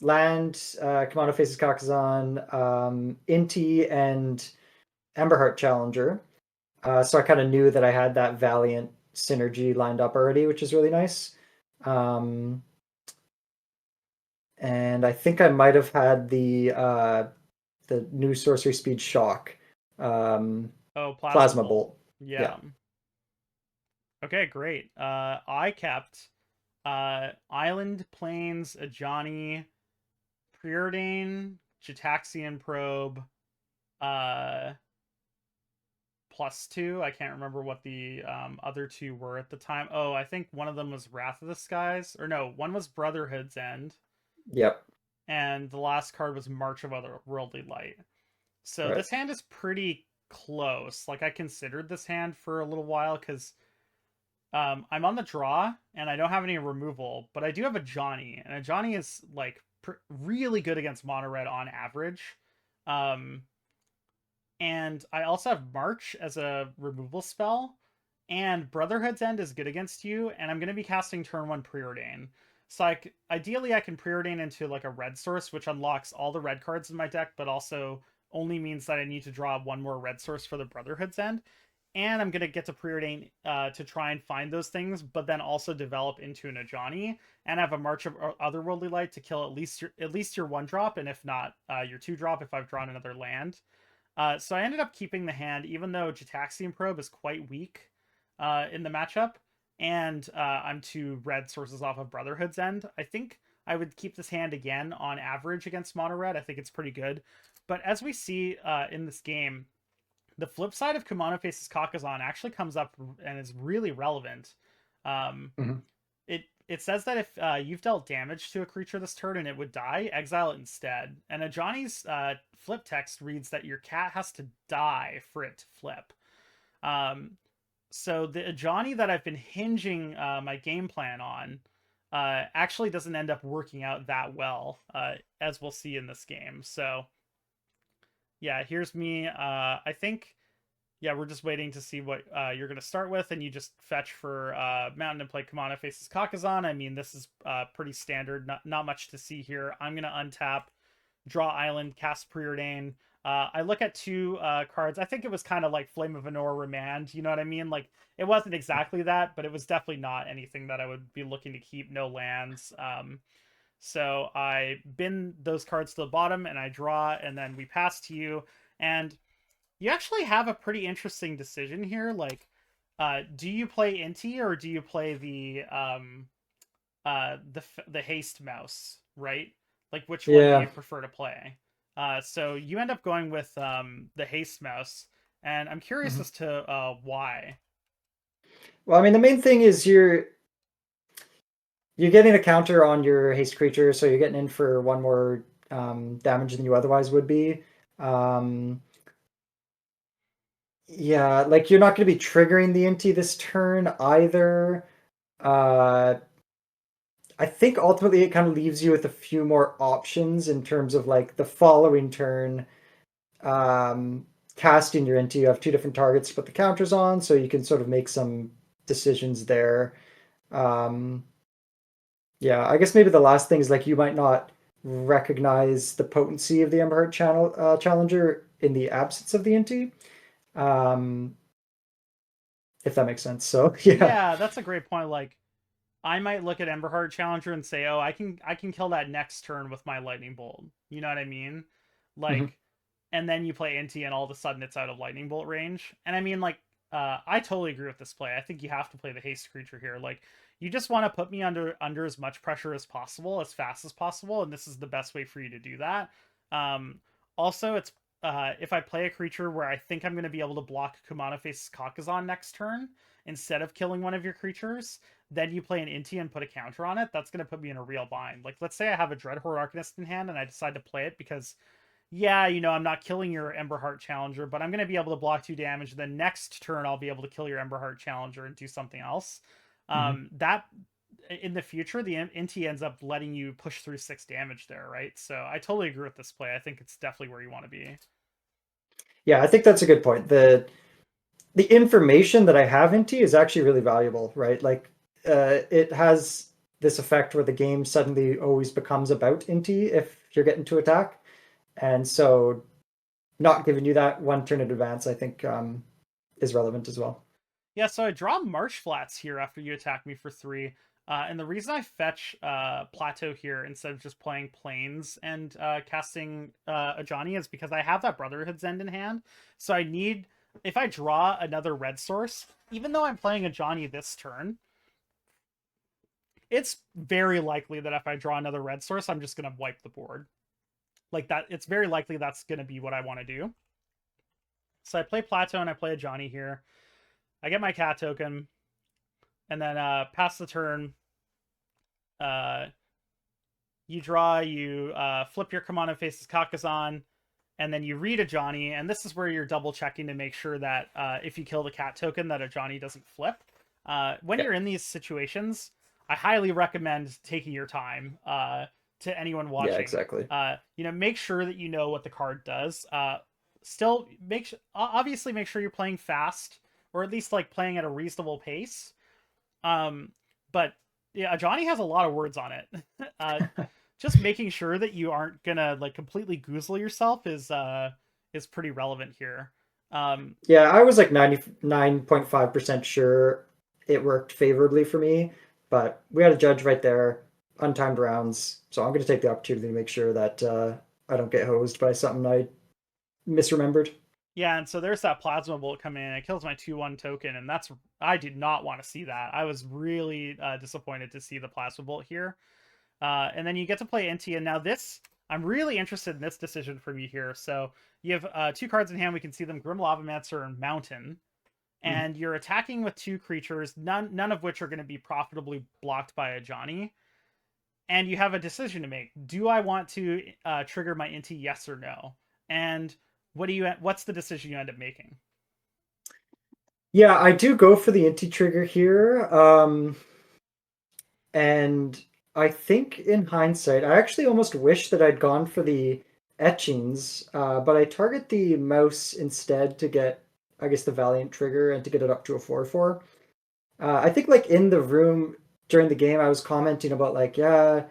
land, Commander faces Kakazan, Inti, and Emberheart Challenger. So I kind of knew that I had that Valiant synergy lined up already, which is really nice. Um, and I think I might have had the new sorcery speed shock, um, Oh, Plasma plasma Bolt. bolt. Yeah, Yeah. Okay, great. I kept Island Plains, Ajani, Preordain, Gitaxian Probe, uh, +2. I can't remember what the other two were at the time. Oh, I think one of them was Wrath of the Skies. Or no, one was Brotherhood's End. yep, And the last card was March of Otherworldly Light. So right. this hand is pretty close. Like I considered this hand for a little while because I'm on the draw and I don't have any removal, but I do have a Johnny, and a Johnny is like really good against mono red on average. Um, and I also have March as a removal spell, and Brotherhood's End is good against you, and I'm going to be casting turn 1 Preordain. So like ideally I can Preordain into like a red source, which unlocks all the red cards in my deck, but also only means that I need to draw 1 more red source for the Brotherhood's End. And I'm gonna get to Preordain to try and find those things, but then also develop into an Ajani and have a March of Otherworldly Light to kill at least your 1 drop, and if not, your 2 drop if I've drawn another land. So I ended up keeping the hand, even though Gitaxian Probe is quite weak in the matchup, and I'm 2 red sources off of Brotherhood's End. I think I would keep this hand again on average against mono red. I think it's pretty good. But as we see in this game, the flip side of Kumano Faces Kakazan actually comes up and is really relevant. Um, Mhm. it says that if you've dealt damage to a creature this turn and it would die, exile it instead. And Ajani's flip text reads that your cat has to die for it to flip. Um, so the Ajani that I've been hinging my game plan on actually doesn't end up working out that well, as we'll see in this game. So yeah, here's me. I think, yeah, we're just waiting to see what you're going to start with, and you just fetch for Mountain and play Kumano Faces Kakazan. I mean, this is pretty standard, not much to see here. I'm going to untap, draw Island, cast Preordain. I look at two cards. I think it was kind of like Flame of Anor Remand, you know what I mean? Like, it wasn't exactly that, but it was definitely not anything that I would be looking to keep. No lands. So I bin those cards to the bottom, and I draw, and then we pass to you. And you actually have a pretty interesting decision here. Like, do you play Inti or do you play the haste mouse, right? Like, which one do you Yeah. prefer to play? So you end up going with the haste mouse, and I'm curious Mhm. as to why. Well, I mean, the main thing is you're getting a counter on your haste creature, so you're getting in for one more damage than you otherwise would be. Um, yeah, like you're not going to be triggering the Inti this turn either. Uh, I think ultimately it kind of leaves you with a few more options in terms of like the following turn. Um, Casting your Inti, you have two different targets to put the counters on, so you can sort of make some decisions there. Um, Yeah, I guess maybe the last thing is like you might not recognize the potency of the Emberheart Challenger in the absence of the Inti, um, if that makes sense. So yeah. Yeah, that's a great point. Like, I might look at Emberheart Challenger and say, "Oh, I can kill that next turn with my lightning bolt." You know what I mean? Mhm. Like, and then you play Inti, and all of a sudden it's out of lightning bolt range. And I mean, like, I totally agree with this play. I think you have to play the haste creature here. Like, you just want to put me under as much pressure as possible, as fast as possible, and this is the best way for you to do that. Um, Also, it's if I play a creature where I think I'm going to be able to block Kumano Faces Kakazan next turn instead of killing one of your creatures, then you play an Inti and put a counter on it, that's going to put me in a real bind. Like, let's say I have a Dreadhorde Arcanist in hand and I decide to play it because, yeah, I'm not killing your Emberheart Challenger, but I'm going to be able to block 2 damage. Then next turn, I'll be able to kill your Emberheart Challenger and do something else. Mhm. That in the future, the Inti ends up letting you push through 6 damage there, right? So I totally agree with this play. I think it's definitely where you want to be. Yeah, I think that's a good point. The information that I have Inti is actually really valuable, right? Like it has this effect where the game suddenly always becomes about Inti if you're getting to attack. And so not giving you that one turn in advance, I think is relevant as well. Yeah, so I draw Marsh Flats here after you attack me for 3. And the reason I fetch Plateau here instead of just playing Plains and casting Ajani is because I have that Brotherhood's End in hand. So I need, if I draw another red source, even though I'm playing Ajani this turn, it's very likely that if I draw another red source, I'm just going to wipe the board. Like that, it's very likely that's going to be what I want to do. So I play Plateau and I play Ajani here. I get my cat token, and then pass the turn. Uh, you draw, you flip your Kumano Faces Kakazan, and then you read a Johnny, and this is where you're double checking to make sure that if you kill the cat token, that a Johnny doesn't flip. When Yeah. you're in these situations, I highly recommend taking your time to anyone Yeah, watching. exactly. Make sure that you know what the card does. Still, obviously make sure you're playing fast, or at least like playing at a reasonable pace. But yeah, Johnny has a lot of words on it. uh, just making sure that you aren't gonna like completely goozle yourself is pretty relevant here. Um, Yeah, I was like 99.5% sure it worked favorably for me, but we had a judge right there, untimed rounds. So I'm going to take the opportunity to make sure that I don't get hosed by something I misremembered. yeah, and so there's that plasma bolt coming in. It kills my 2/1 token, and that's I did not want to see that. I was really disappointed to see the plasma bolt here. And then you get to play Inti, and now this I'm really interested in this decision from you here. So you have two cards in hand. We can see them: Grim Lavamancer and Mountain, Mhm. and you're attacking with two creatures, none of which are going to be profitably blocked by a Johnny. And you have a decision to make: do I want to trigger my Inti, yes or no? And what's the decision you end up making? Yeah, I do go for the Inti trigger here. And I think in hindsight, I actually almost wish that I'd gone for the etchings, but I target the mouse instead to get, I guess, the Valiant trigger and to get it up to a 4/4. I think like in the room during the game, I was commenting about like, yeah,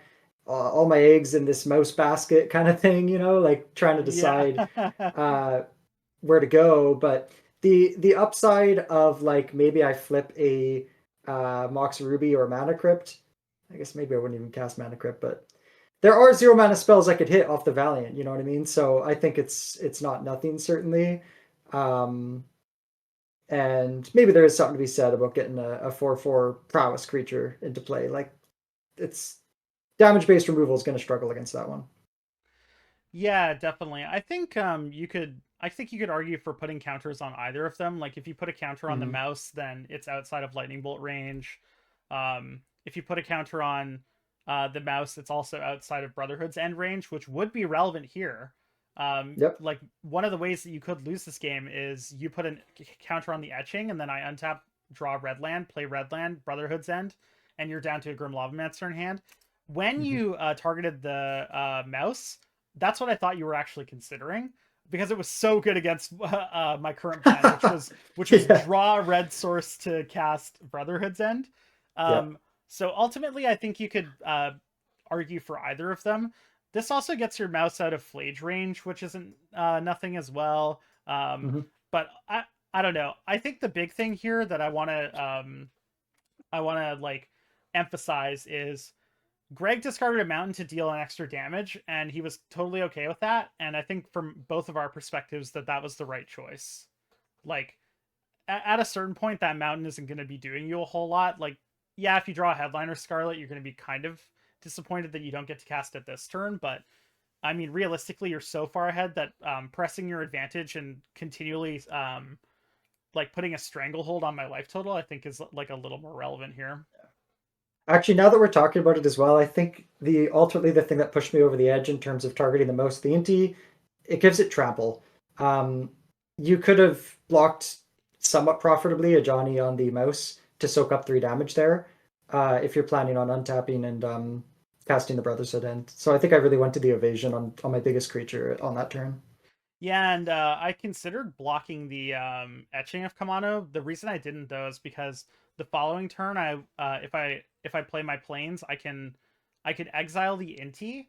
all my eggs in this mouse basket kind of thing, like trying to Yeah. decide uh, where to go. But the upside of like maybe I flip a Mox Ruby or Mana Crypt. I guess maybe I wouldn't even cast Mana Crypt, but there are 0 mana spells I could hit off the Valiant. You know what I mean? So I think it's not nothing certainly. Um, and maybe there is something to be said about getting a 4/4 prowess creature into play. Like it's damage based removal is going to struggle against that one. Yeah, definitely. I think you could argue for putting counters on either of them. Like if you put a counter on the Mm-hmm. mouse, then it's outside of lightning bolt range. If you put a counter on the mouse, it's also outside of Brotherhood's end range, which would be relevant here. Yep. Like one of the ways that you could lose this game is you put a counter on the etching, and then I untap, draw red land, play red land, Brotherhood's end, and you're down to a Grim Lavamancer in hand. When Mm-hmm. you targeted the mouse, that's what I thought you were actually considering, because it was so good against my current plan, which was Yeah. draw red source to cast Brotherhood's End. Yeah. So ultimately, I think you could argue for either of them. This also gets your mouse out of flage range, which isn't nothing as well. Mm-hmm. But I don't know. I think the big thing here that I want to like emphasize is Greg discarded a mountain to deal an extra damage, and he was totally okay with that. And I think from both of our perspectives that was the right choice. Like at a certain point, that mountain isn't going to be doing you a whole lot. Like, yeah, if you draw a Headliner Scarlet, you're going to be kind of disappointed that you don't get to cast it this turn. But I mean, realistically, you're so far ahead that pressing your advantage and continually like putting a stranglehold on my life total, I think is like a little more relevant here. Actually, now that we're talking about it as well, I think the ultimately the thing that pushed me over the edge in terms of targeting the most the Inti, it gives it trample. Um, you could have blocked somewhat profitably a Johnny on the mouse to soak up 3 damage there, if you're planning on untapping and casting the Brotherhood End. So I think I really went to the evasion on my biggest creature on that turn. Yeah, and I considered blocking the etching of Kamano. The reason I didn't though is because the following turn, if I play my planes, I could exile the Inti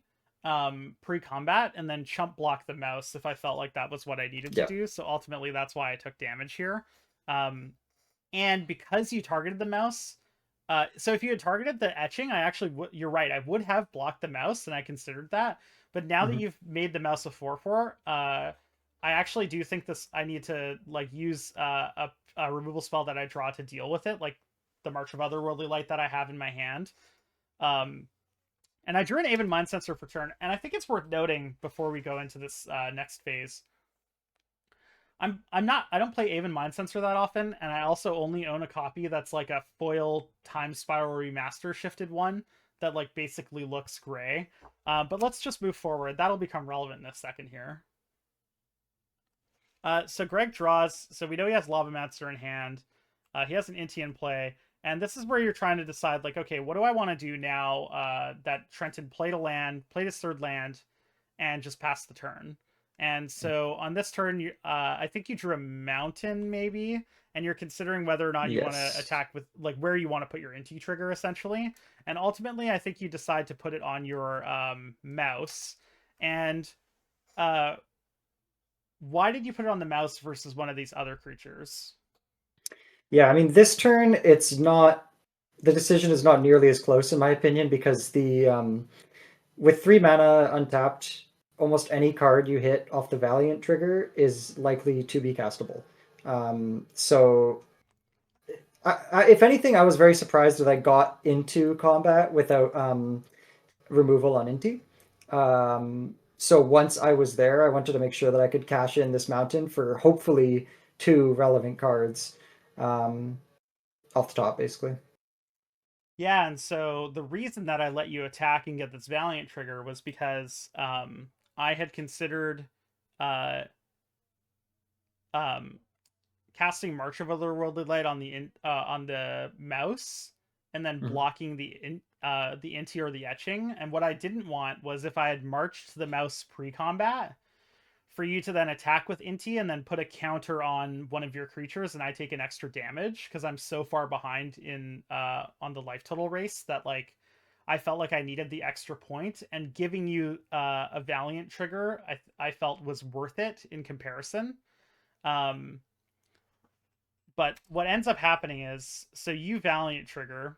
pre-combat and then chump block the mouse if I felt like that was what I needed to Yeah. do. So ultimately, that's why I took damage here. Um, and because you targeted the mouse, so if you had targeted the etching, I actually you're right, I would have blocked the mouse, and I considered that. But now that Hmm. you've made the mouse a 4/4, I actually do think this I need to like use a removal spell that I draw to deal with it, like the March of Otherworldly Light that I have in my hand. Um, and I drew an Aven Mind Sensor for turn, and I think it's worth noting before we go into this next phase. I don't play Aven Mind Sensor that often, and I also only own a copy that's like a foil Time Spiral Remaster shifted one that like basically looks gray. But let's just move forward. That'll become relevant in a second here. So Greg draws. So we know he has Lavamancer in hand. He has an Inti in play, and this is where you're trying to decide, like, okay, what do I want to do now that Trenton played a land, played his third land, and just passed the turn. And so on this turn, I think you drew a mountain maybe, and you're considering whether or not you want to Yes. attack with like where you want to put your Inti trigger essentially. And ultimately, I think you decide to put it on your mouse. And uh, why did you put it on the mouse versus one of these other creatures? Yeah, I mean, this turn, it's not, the decision is not nearly as close in my opinion because the with 3 mana untapped, almost any card you hit off the Valiant trigger is likely to be castable. So, if anything, I was very surprised that I got into combat without removal on Inti. So once I was there, I wanted to make sure that I could cash in this mountain for hopefully two relevant cards um, off the top, basically. Yeah, and so the reason that I let you attack and get this Valiant trigger was because I had considered uh, um, casting March of Otherworldly Light on the mouse, and then Mhm. blocking the Inti or the etching. And what I didn't want was if I had marched the mouse pre-combat, for you to then attack with Inti and then put a counter on one of your creatures, and I take an extra damage because I'm so far behind in on the life total race that like I felt like I needed the extra point, and giving you a Valiant trigger I felt was worth it in comparison. Um, but what ends up happening is, so you Valiant trigger,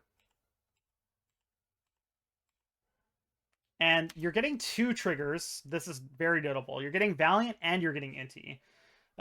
and you're getting two triggers. This is very notable. You're getting Valiant and you're getting Inti.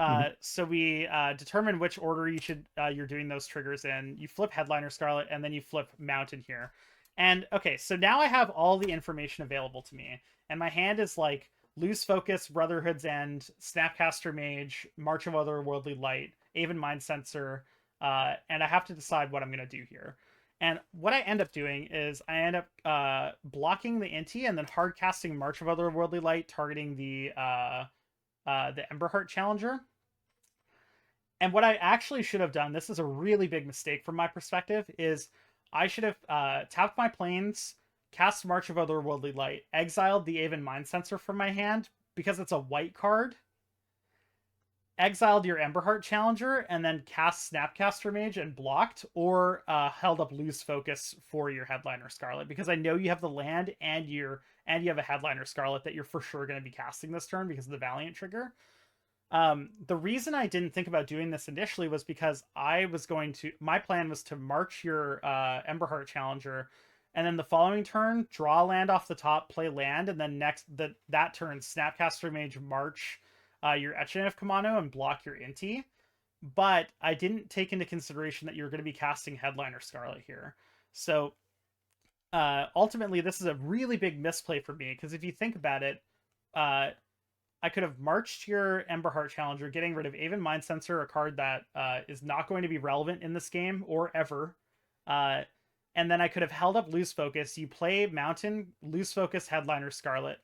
Mhm. So we determine which order you're doing those triggers in. You flip Headliner Scarlet, and then you flip Mountain here. And okay, so now I have all the information available to me, and my hand is like Loose Focus, Brotherhood's End, Snapcaster Mage, March of Otherworldly Light, Aven Mind Sensor, and I have to decide what I'm gonna do here. And what I end up doing is I end up blocking the Inti and then hard casting March of Otherworldly Light, targeting the Emberheart Challenger. And what I actually should have done, this is a really big mistake from my perspective, is I should have tapped my planes, cast March of Otherworldly Light, exiled the Aven Mind Sensor from my hand because it's a white card, exiled your Emberheart Challenger, and then cast Snapcaster Mage and blocked, or held up Loose Focus for your Headliner Scarlet because I know you have the land and you have a Headliner Scarlet that you're for sure going to be casting this turn because of the Valiant trigger. The reason I didn't think about doing this initially was because my plan was to march your Emberheart Challenger, and then the following turn, draw land off the top, play land, and then that turn, Snapcaster Mage march your Etchenif Kamano and block your Inti. But I didn't take into consideration that you're going to be casting Headliner Scarlet here. So ultimately, this is a really big misplay for me because if you think about it, uh, I could have marched your Emberheart Challenger, getting rid of Aven Mind Sensor, a card that is not going to be relevant in this game or ever. Uh, and then I could have held up Loose Focus. You play Mountain, Loose Focus, Headliner Scarlet.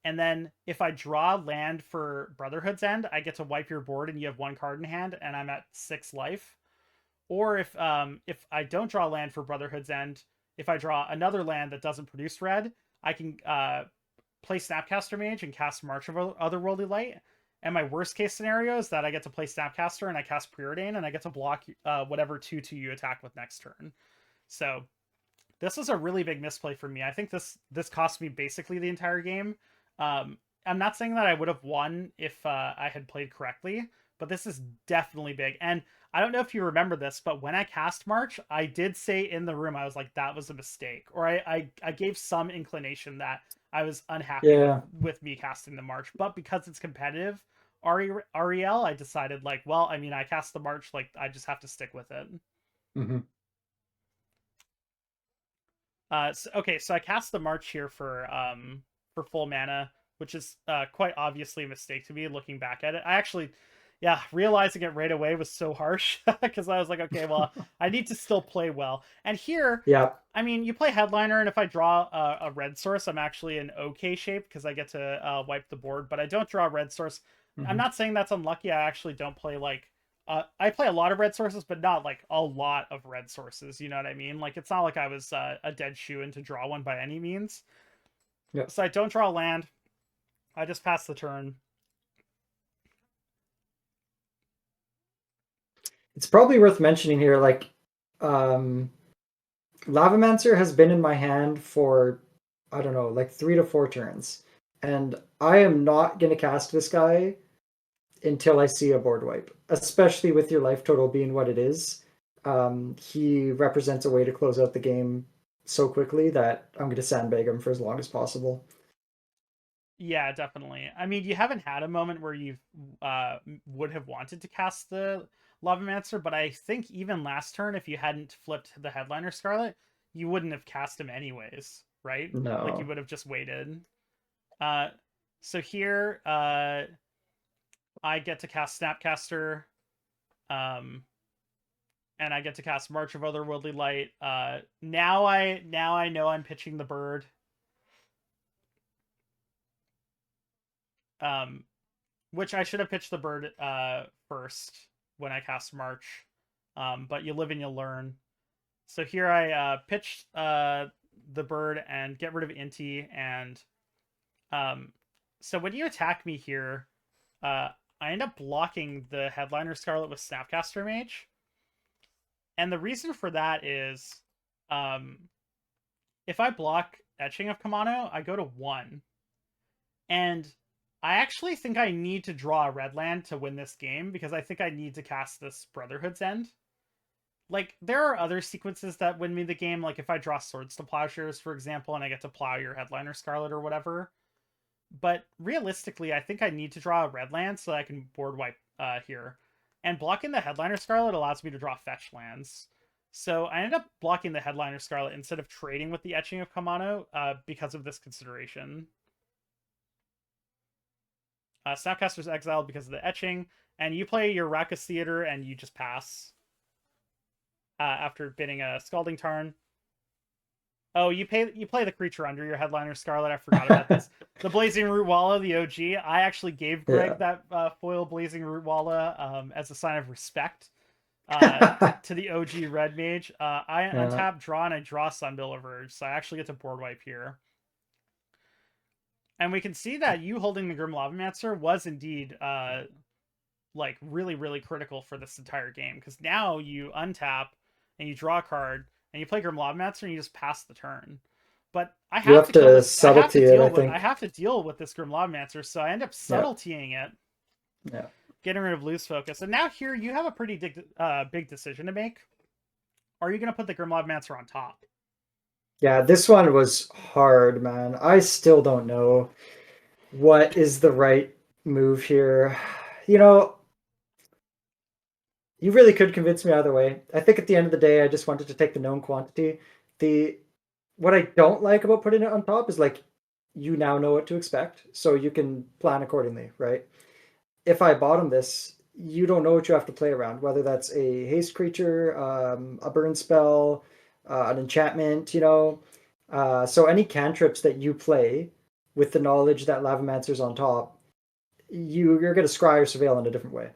And then if I draw land for Brotherhood's End, I get to wipe your board and you have one card in hand, and I'm at 6 life. Or if I don't draw land for Brotherhood's End, if I draw another land that doesn't produce red, I can play Snapcaster Mage and cast March of Otherworldly Light. And my worst case scenario is that I get to play Snapcaster and I cast Preordain and I get to block whatever 2/2 you attack with next turn. So this is a really big misplay for me. I think this cost me basically the entire game. I'm not saying that I would have won if I had played correctly, but this is definitely big. And I don't know if you remember this, but when I cast March, I did say in the room, I was like, that was a mistake. Or I gave some inclination that I was unhappy with Yeah. me casting the March. But because it's competitive, Ariel, I decided like, well, I mean, I cast the March, like I just have to stick with it. Hmm. Okay, so I cast the March here for full mana, which is quite obviously a mistake to me looking back at it. I actually, yeah, realizing it right away was so harsh because I was like, okay, well, I need to still play well. And here, Yeah. I mean, you play Headliner, and if I draw a red source, I'm actually in okay shape because I get to wipe the board. But I don't draw a red source. I'm Hmm. not saying that's unlucky. I actually don't play like I play a lot of red sources, but not like a lot of red sources. You know what I mean? Like it's not like I was a dead shoe in to draw one by any means. Yeah. So I don't draw land. I just pass the turn. It's probably worth mentioning here, like, um, Lavamancer has been in my hand for, I don't know, like 3 to 4 turns. And I am not going to cast this guy until I see a board wipe, especially with your life total being what it is. He represents a way to close out the game so quickly that I'm going to sandbag him for as long as possible. Yeah, definitely. I mean, you haven't had a moment where you would have wanted to cast the Lavamancer, but I think even last turn, if you hadn't flipped the Headliner Scarlet, you wouldn't have cast him anyways, right? Like you No. would have just waited. Uh, so here, I get to cast Snapcaster, um, and I get to cast March of Otherworldly Light. Now I know I'm pitching the bird. Um, which I should have pitched the bird first when I cast March. But you live and you learn. So here I pitch the bird and get rid of Inti, and um, so when you attack me here, uh, I end up blocking the Headliner Scarlet with Snapcaster Mage, and the reason for that is, um, if I block Etching of Kamano, I go to 1, and I actually think I need to draw a red land to win this game because I think I need to cast this Brotherhood's End. Like, there are other sequences that win me the game, like if I draw Swords to Plowshares, for example, and I get to plow your Headliner Scarlet or whatever. But realistically, I think I need to draw a red land so that I can board wipe here. And blocking the Headliner Scarlet allows me to draw fetch lands. So I ended up blocking the Headliner Scarlet instead of trading with the Etching of Kamano because of this consideration. Snapcaster's exiled because of the Etching, and you play your Raucous Theater and you just pass. After bidding a Scalding Tarn. Oh, you play the creature under your Headliner Scarlet. I forgot about this. The Blazing Root Walla, the OG. I actually gave Greg that foil Blazing Root Walla as a sign of respect to the OG Red Mage. I untap, draw, and I draw Sunbill Verge, so I actually get to board wipe here. And we can see that you holding the Grim Lavamancer was indeed like really, really critical for this entire game, because now you untap and you draw a card and you play Grim Lavamancer and you just pass the turn. But I have to subtlety it. I have to deal with this Grim Lavamancer, so I end up subtletying it. Yeah. Getting rid of Loose Focus. And now here you have a pretty big decision to make. Are you going to put the Grim Lavamancer on top? Yeah, this one was hard, man. I still don't know what is the right move here. You know, you really could convince me either way. I think at the end of the day, I just wanted to take the known quantity. What I don't like about putting it on top is, like, you now know what to expect, so you can plan accordingly, right? If I bottom this, you don't know what you have to play around, whether that's a haste creature, a burn spell, an enchantment, you know. So any cantrips that you play with the knowledge that Lavamancer's on top, you're going to scry or surveil in a different way.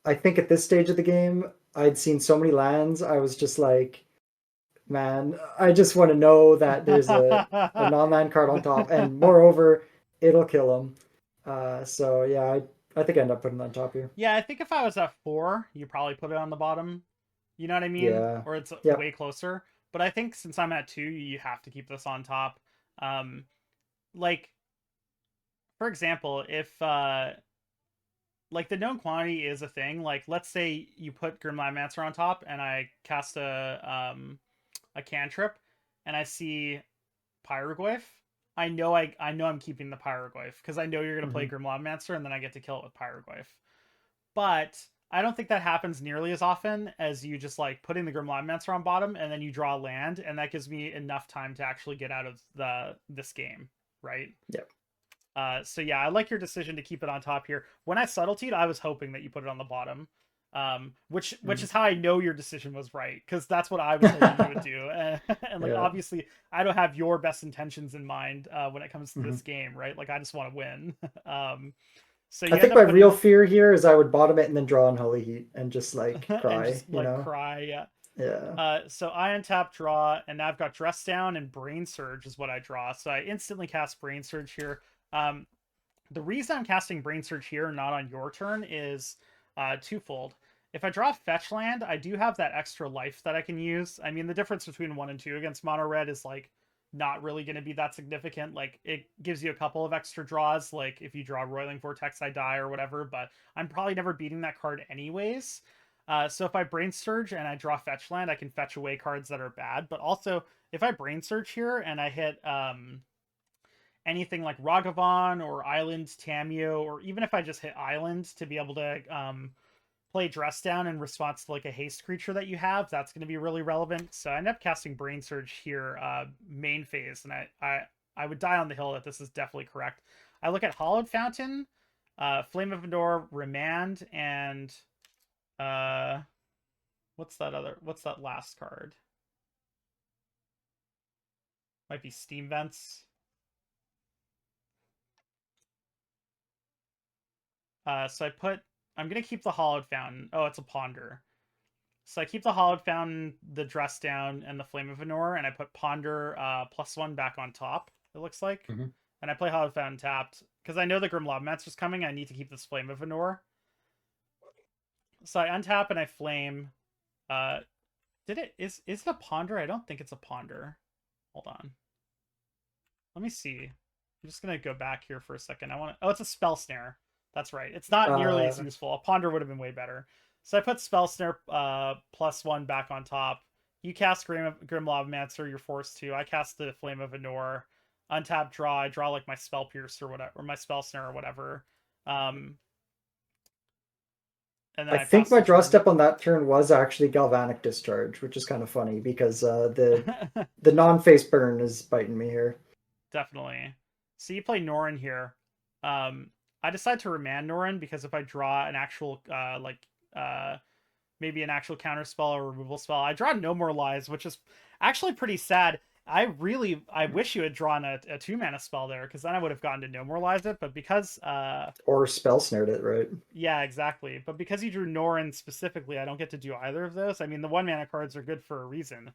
I think at this stage of the game, I'd seen so many lands, I was just like, man, I just want to know that there's a non-land card on top, and moreover, it'll kill him. So yeah, I think I end up putting it on top here. Yeah, I think if I was at 4, you probably put it on the bottom. You know what I mean? Yeah. Or it's way closer. But I think since I'm at 2, you have to keep this on top. Like, for example, if like the known quantity is a thing. Like, let's say you put Grim Lavamancer on top, and I cast a cantrip, and I see Pyroglyph. I know I'm keeping the Pyroglyph because I know you're gonna play Grim Lavamancer, and then I get to kill it with Pyroglyph. But I don't think that happens nearly as often as you just like putting the Grim Lavamancer on bottom and then you draw land, and that gives me enough time to actually get out of this game, right? Yep. So yeah, I like your decision to keep it on top here. When I subtletied, I was hoping that you put it on the bottom, which is how I know your decision was right, because that's what I was hoping you would do. And like, obviously, I don't have your best intentions in mind when it comes to this game, right? Like, I just want to win. So I think my real fear here is I would bottom it and then draw on Holy Heat and just like cry, just, you know? Cry, yeah. Yeah. So I untap, draw, and now I've got Dress Down, and Brain Surge is what I draw. So I instantly cast Brain Surge here. The reason I'm casting Brain Surge here, not on your turn, is twofold. If I draw Fetch Land, I do have that extra life that I can use. I mean, the difference between 1 and 2 against Mono Red is like not really going to be that significant. Like, it gives you a couple of extra draws, like if you draw Roiling Vortex, I die or whatever, but I'm probably never beating that card anyways. So if I Brain Surge and I draw Fetch Land, I can fetch away cards that are bad. But also, if I Brain Surge here and I hit anything like Ragavan or Island Tamio, or even if I just hit Island to be able to play Dress Down in response to like a haste creature that you have, that's going to be really relevant. So I end up casting Brain Surge here main phase, and I would die on the hill that this is definitely correct. I look at Hallowed Fountain, Flame of Endor, Remand, and what's that last card? Might be Steam Vents. So I'm gonna keep the Hallowed Fountain. Oh, it's a Ponder. So I keep the Hallowed Fountain, the Dress Down, and the Flame of Endor, and I put Ponder +1 back on top, it looks like. Mm-hmm. And I play Hallowed Fountain tapped. Because I know the Grim Lobmancer's coming, I need to keep this Flame of Endor. So I untap and I flame. Is it a Ponder? I don't think it's a Ponder. Hold on. Let me see. I'm just gonna go back here for a second. Oh, it's a Spell Snare. That's right. It's not nearly as useful. A Ponder would have been way better. So I put Spell Snare +1 back on top. You cast Grim Lobmancer, you're forced to. I cast the Flame of Endor. Untap, draw. I draw like my Spell Pierce or whatever, or my Spell Snare or whatever. And then I think my draw step on that turn was actually Galvanic Discharge, which is kind of funny because the non-face burn is biting me here. Definitely. So you play Norrin here. I decide to remand Norrin because if I draw an actual maybe an actual counter spell or removal spell, I draw No More Lies, which is actually pretty sad. I wish you had drawn a 2-mana spell there, because then I would have gotten to No More Lies it, but because or Spell Snared it, right? Yeah, exactly. But because you drew Norrin specifically, I don't get to do either of those. I mean, the 1-mana cards are good for a reason.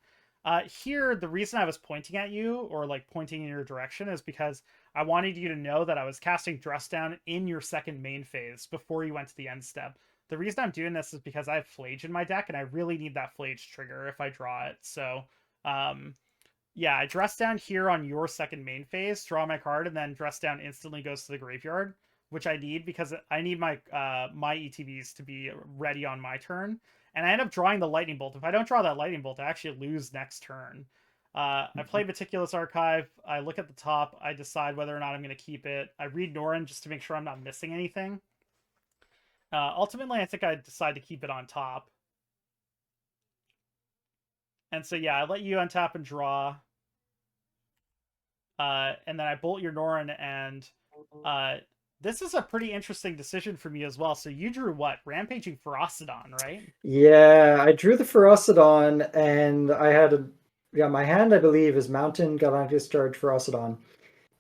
Here, the reason I was pointing at you, or like pointing in your direction, is because I wanted you to know that I was casting Dress Down in your second main phase before you went to the end step. The reason I'm doing this is because I have Flage in my deck, and I really need that Flage trigger if I draw it. So, yeah, I Dress Down here on your second main phase, draw my card, and then Dress Down instantly goes to the graveyard, which I need because I need my my ETBs to be ready on my turn. And I end up drawing the Lightning Bolt. If I don't draw that Lightning Bolt, I actually lose next turn. I play Meticulous Archive. I look at the top. I decide whether or not I'm going to keep it. I read Norrin just to make sure I'm not missing anything. Ultimately, I think I decide to keep it on top. And so, yeah, I let you untap and draw. And then I bolt your Norrin, and this is a pretty interesting decision for me as well. So you drew what? Rampaging Ferocidon, right? Yeah, I drew the Ferocidon, and I had my hand, I believe, is Mountain, Galvanic Discharge, Ferocidon.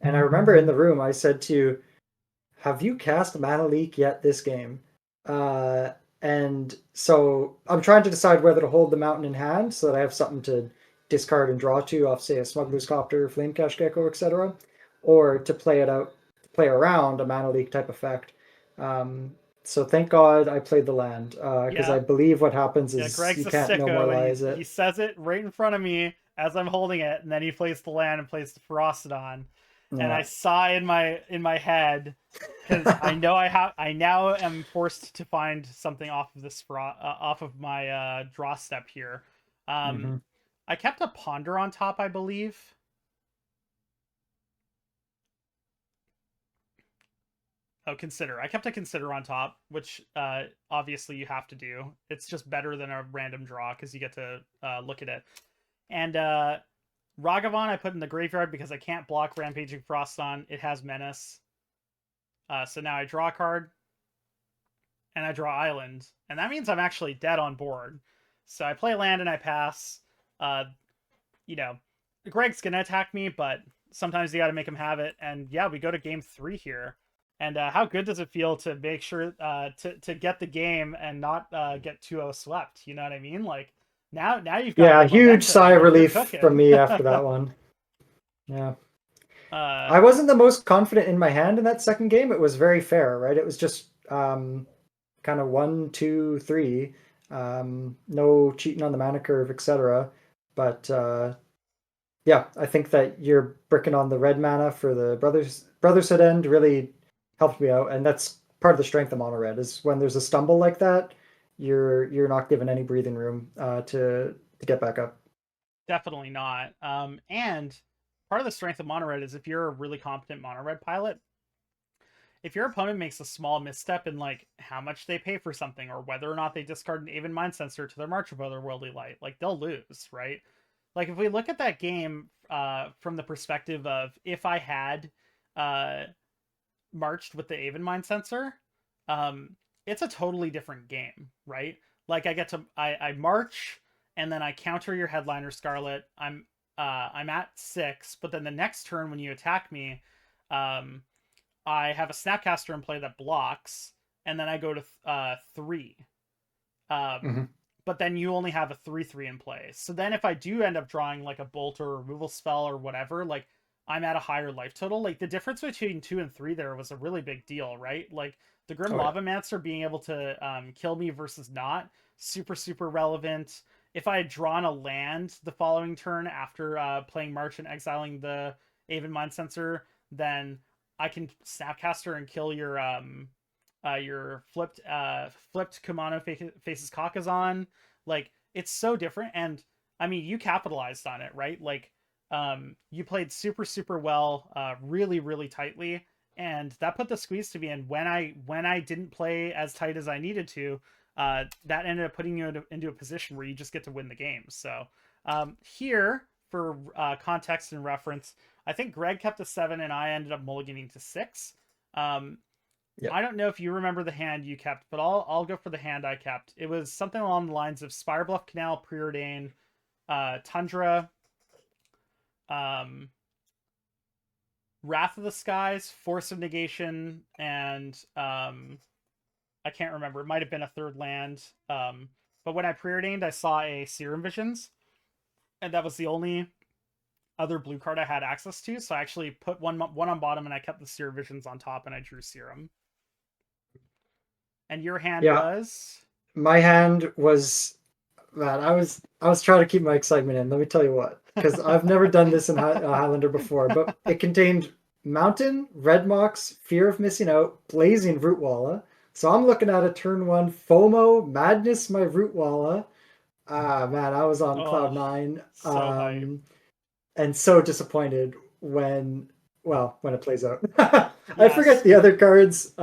And I remember in the room I said to you, have you cast Mana Leak yet this game? And so I'm trying to decide whether to hold the Mountain in hand so that I have something to discard and draw to off, say, a Smuggler's Copter, Flamecash Gecko, etc., or to play around a Mana Leak type effect. So thank God I played the land, because I believe what happens is Greg's you can't No More Lies it. He says it right in front of me as I'm holding it, and then he plays the land and plays the Ferocidon. Yeah. And I sigh in my head because I know I now am forced to find something off of this off of my draw step here. I kept a Ponder on top, I believe. Oh, Consider. I kept a Consider on top, which obviously you have to do. It's just better than a random draw because you get to look at it. And Ragavan I put in the graveyard because I can't block Rampaging Ferocidon. It has Menace. So now I draw a card. And I draw Island. And that means I'm actually dead on board. So I play land and I pass. You know, Greg's going to attack me, but sometimes you got to make him have it. And yeah, we go to game 3 here. And how good does it feel to make sure to get the game and not get 2-0 swept? You know what I mean? Like now you've got a huge sigh of relief from me after that one. Yeah. I wasn't the most confident in my hand in that second game. It was very fair, right? It was just kind of 1, 2, 3. No cheating on the mana curve, etc. But yeah, I think that you're bricking on the red mana for the Brotherhood end really helped me out, and that's part of the strength of mono red is when there's a stumble like that, you're not given any breathing room to get back up. Definitely not. And part of the strength of mono red is if you're a really competent mono red pilot, if your opponent makes a small misstep in like how much they pay for something or whether or not they discard an Aven Mind Sensor to their March of Otherworldly Light, like they'll lose, right? Like if we look at that game from the perspective of if I had uh, marched with the Avon Mind sensor, um, it's a totally different game, right? Like I march and then I counter your headliner Scarlet. I'm at 6, but then the next turn when you attack me, um, I have a Snapcaster in play that blocks, and then I go to 3. Um, Mhm. but then you only have a 3/3 in play. So then if I do end up drawing like a bolt or a removal spell or whatever, like I'm at a higher life total. Like the difference between 2 and 3 there was a really big deal, right? Like the Grim Oh yeah. Lava Mancer being able to kill me versus not, super, super relevant. If I had drawn a land the following turn after playing March and exiling the Avon Mind Sensor, then I can Snapcaster and kill your flipped Kumano faces Kakazan. Like it's so different, and I mean you capitalized on it, right? Like you played super super well, really really tightly, and that put the squeeze to me. And when I didn't play as tight as I needed to, that ended up putting you into a position where you just get to win the game. So here for context and reference, I think Greg kept a 7 and I ended up mulliganing to 6. Um, Yeah. I don't know if you remember the hand you kept, but I'll go for the hand I kept. It was something along the lines of Spirebluff Canal, Preordain, Tundra, um, Wrath of the Skies, Force of Negation, and I can't remember. It might have been a third land. But when I preordained, I saw a Serum Visions, and that was the only other blue card I had access to. So I actually put one on bottom, and I kept the Serum Visions on top, and I drew Serum. And your hand Yeah. was My hand was, man, I was trying to keep my excitement in. Let me tell you what, because I've never done this in Highlander before, but it contained Mountain, Red Mox, Fear of Missing Out, Blazing Rootwalla. So I'm looking at a turn 1 FOMO Madness my Rootwalla. Ah man, I was on oh cloud nine. so hype. And so disappointed when, well, when it plays out. I Yes, forget the other cards.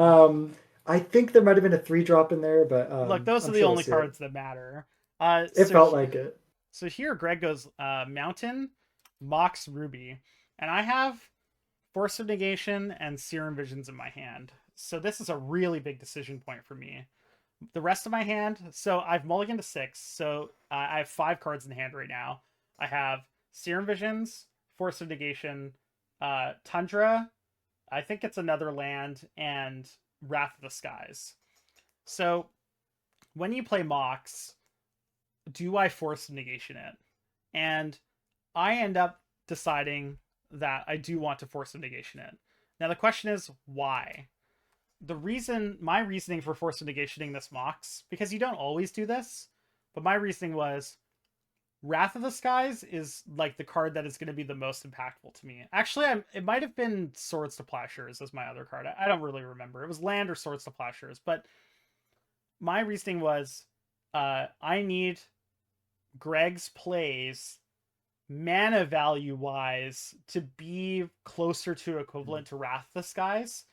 I think there might have been a 3-drop in there, but look, those are I'm the sure we'll only see it. cards that matter. It felt like it. So here Greg goes Mountain, Mox, Ruby, and I have Force of Negation and Serum Visions in my hand. So this is a really big decision point for me. The rest of my hand, so I've mulliganed to 6, so I have 5 cards in hand right now. I have Serum Visions, Force of Negation, Tundra, I think it's another land, and Wrath of the Skies. So when you play Mox, do I force negation it? And I end up deciding that I do want to force negation it. Now the question is why? My reasoning for force negationing this Mox, because you don't always do this, but my reasoning was Wrath of the Skies is like the card that is going to be the most impactful to me. Actually, it might have been Swords to Plowshares as my other card. I don't really remember. It was land or Swords to Plowshares, but my reasoning was I need Greg's plays mana value wise to be closer to equivalent to Wrath of the Skies.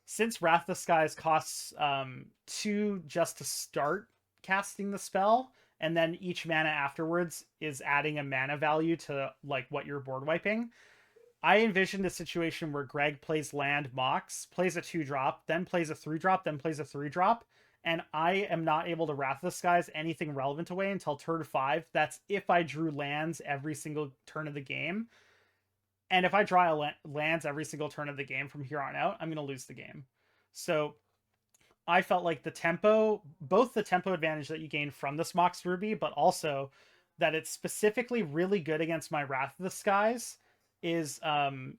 Since Wrath of the Skies costs 2 just to start casting the spell, and then each mana afterwards is adding a mana value to like what you're board wiping. I envisioned a situation where Greg plays land Mox, plays a 2-drop, then plays a 3-drop, then plays a 3-drop, and I am not able to Wrath of the Skies anything relevant away until turn 5. That's if I drew lands every single turn of the game. And if I draw lands every single turn of the game from here on out, I'm going to lose the game. So I felt like the tempo, both the tempo advantage that you gain from this Mox Ruby, but also that it's specifically really good against my Wrath of the Skies, is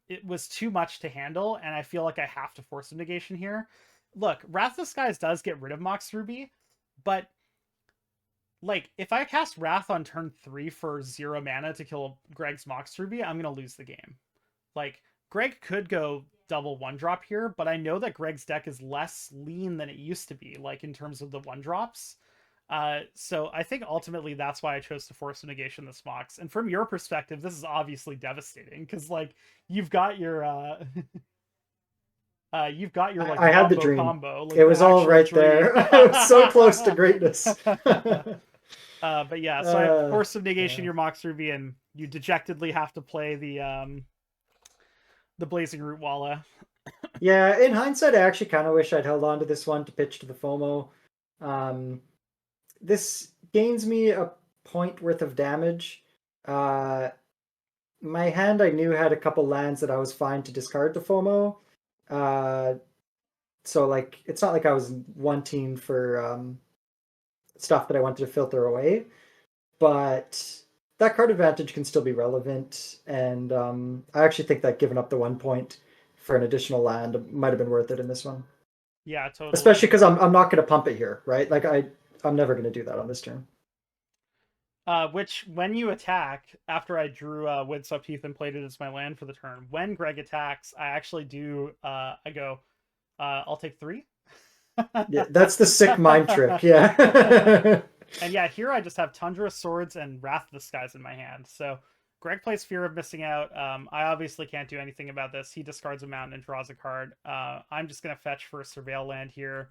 it was too much to handle, and I feel like I have to force a negation here. Look, Wrath of the Skies does get rid of Mox Ruby, but like if I cast Wrath on turn 3 for 0 mana to kill Greg's Mox Ruby, I'm gonna lose the game. Like Greg could go double 1-drop here, but I know that Greg's deck is less lean than it used to be, like in terms of the 1-drops. So I think ultimately that's why I chose to force a negation this Mox. And from your perspective, this is obviously devastating because like you've got your like I had the wombo dream. combo, like It the was all actual right dream. there. I was so close to greatness. But yeah, so I have Force of Negation Yeah. your Mox Ruby, and you dejectedly have to play the Blazing Root Walla. Yeah, in hindsight, I actually kind of wish I'd held on to this one to pitch to the FOMO. Um, this gains me a point worth of damage. Uh, my hand I knew had a couple lands that I was fine to discard to FOMO. Uh, so like it's not like I was wanting for stuff that I wanted to filter away, but that card advantage can still be relevant, and I actually think that giving up the 1 point for an additional land might have been worth it in this one. Yeah, totally. Especially because I'm not going to pump it here, right? Like I'm never going to do that on this turn. Which, when you attack, after I drew Windswept Heath and played it as my land for the turn, when Greg attacks, I actually do, I go, I'll take 3. Yeah, that's the sick mind trick. Yeah. And yeah, here I just have Tundra, Swords, and Wrath of the Skies in my hand. So Greg plays Fear of Missing Out. I obviously can't do anything about this. He discards a mountain and draws a card. I'm just going to fetch for a Surveil land here.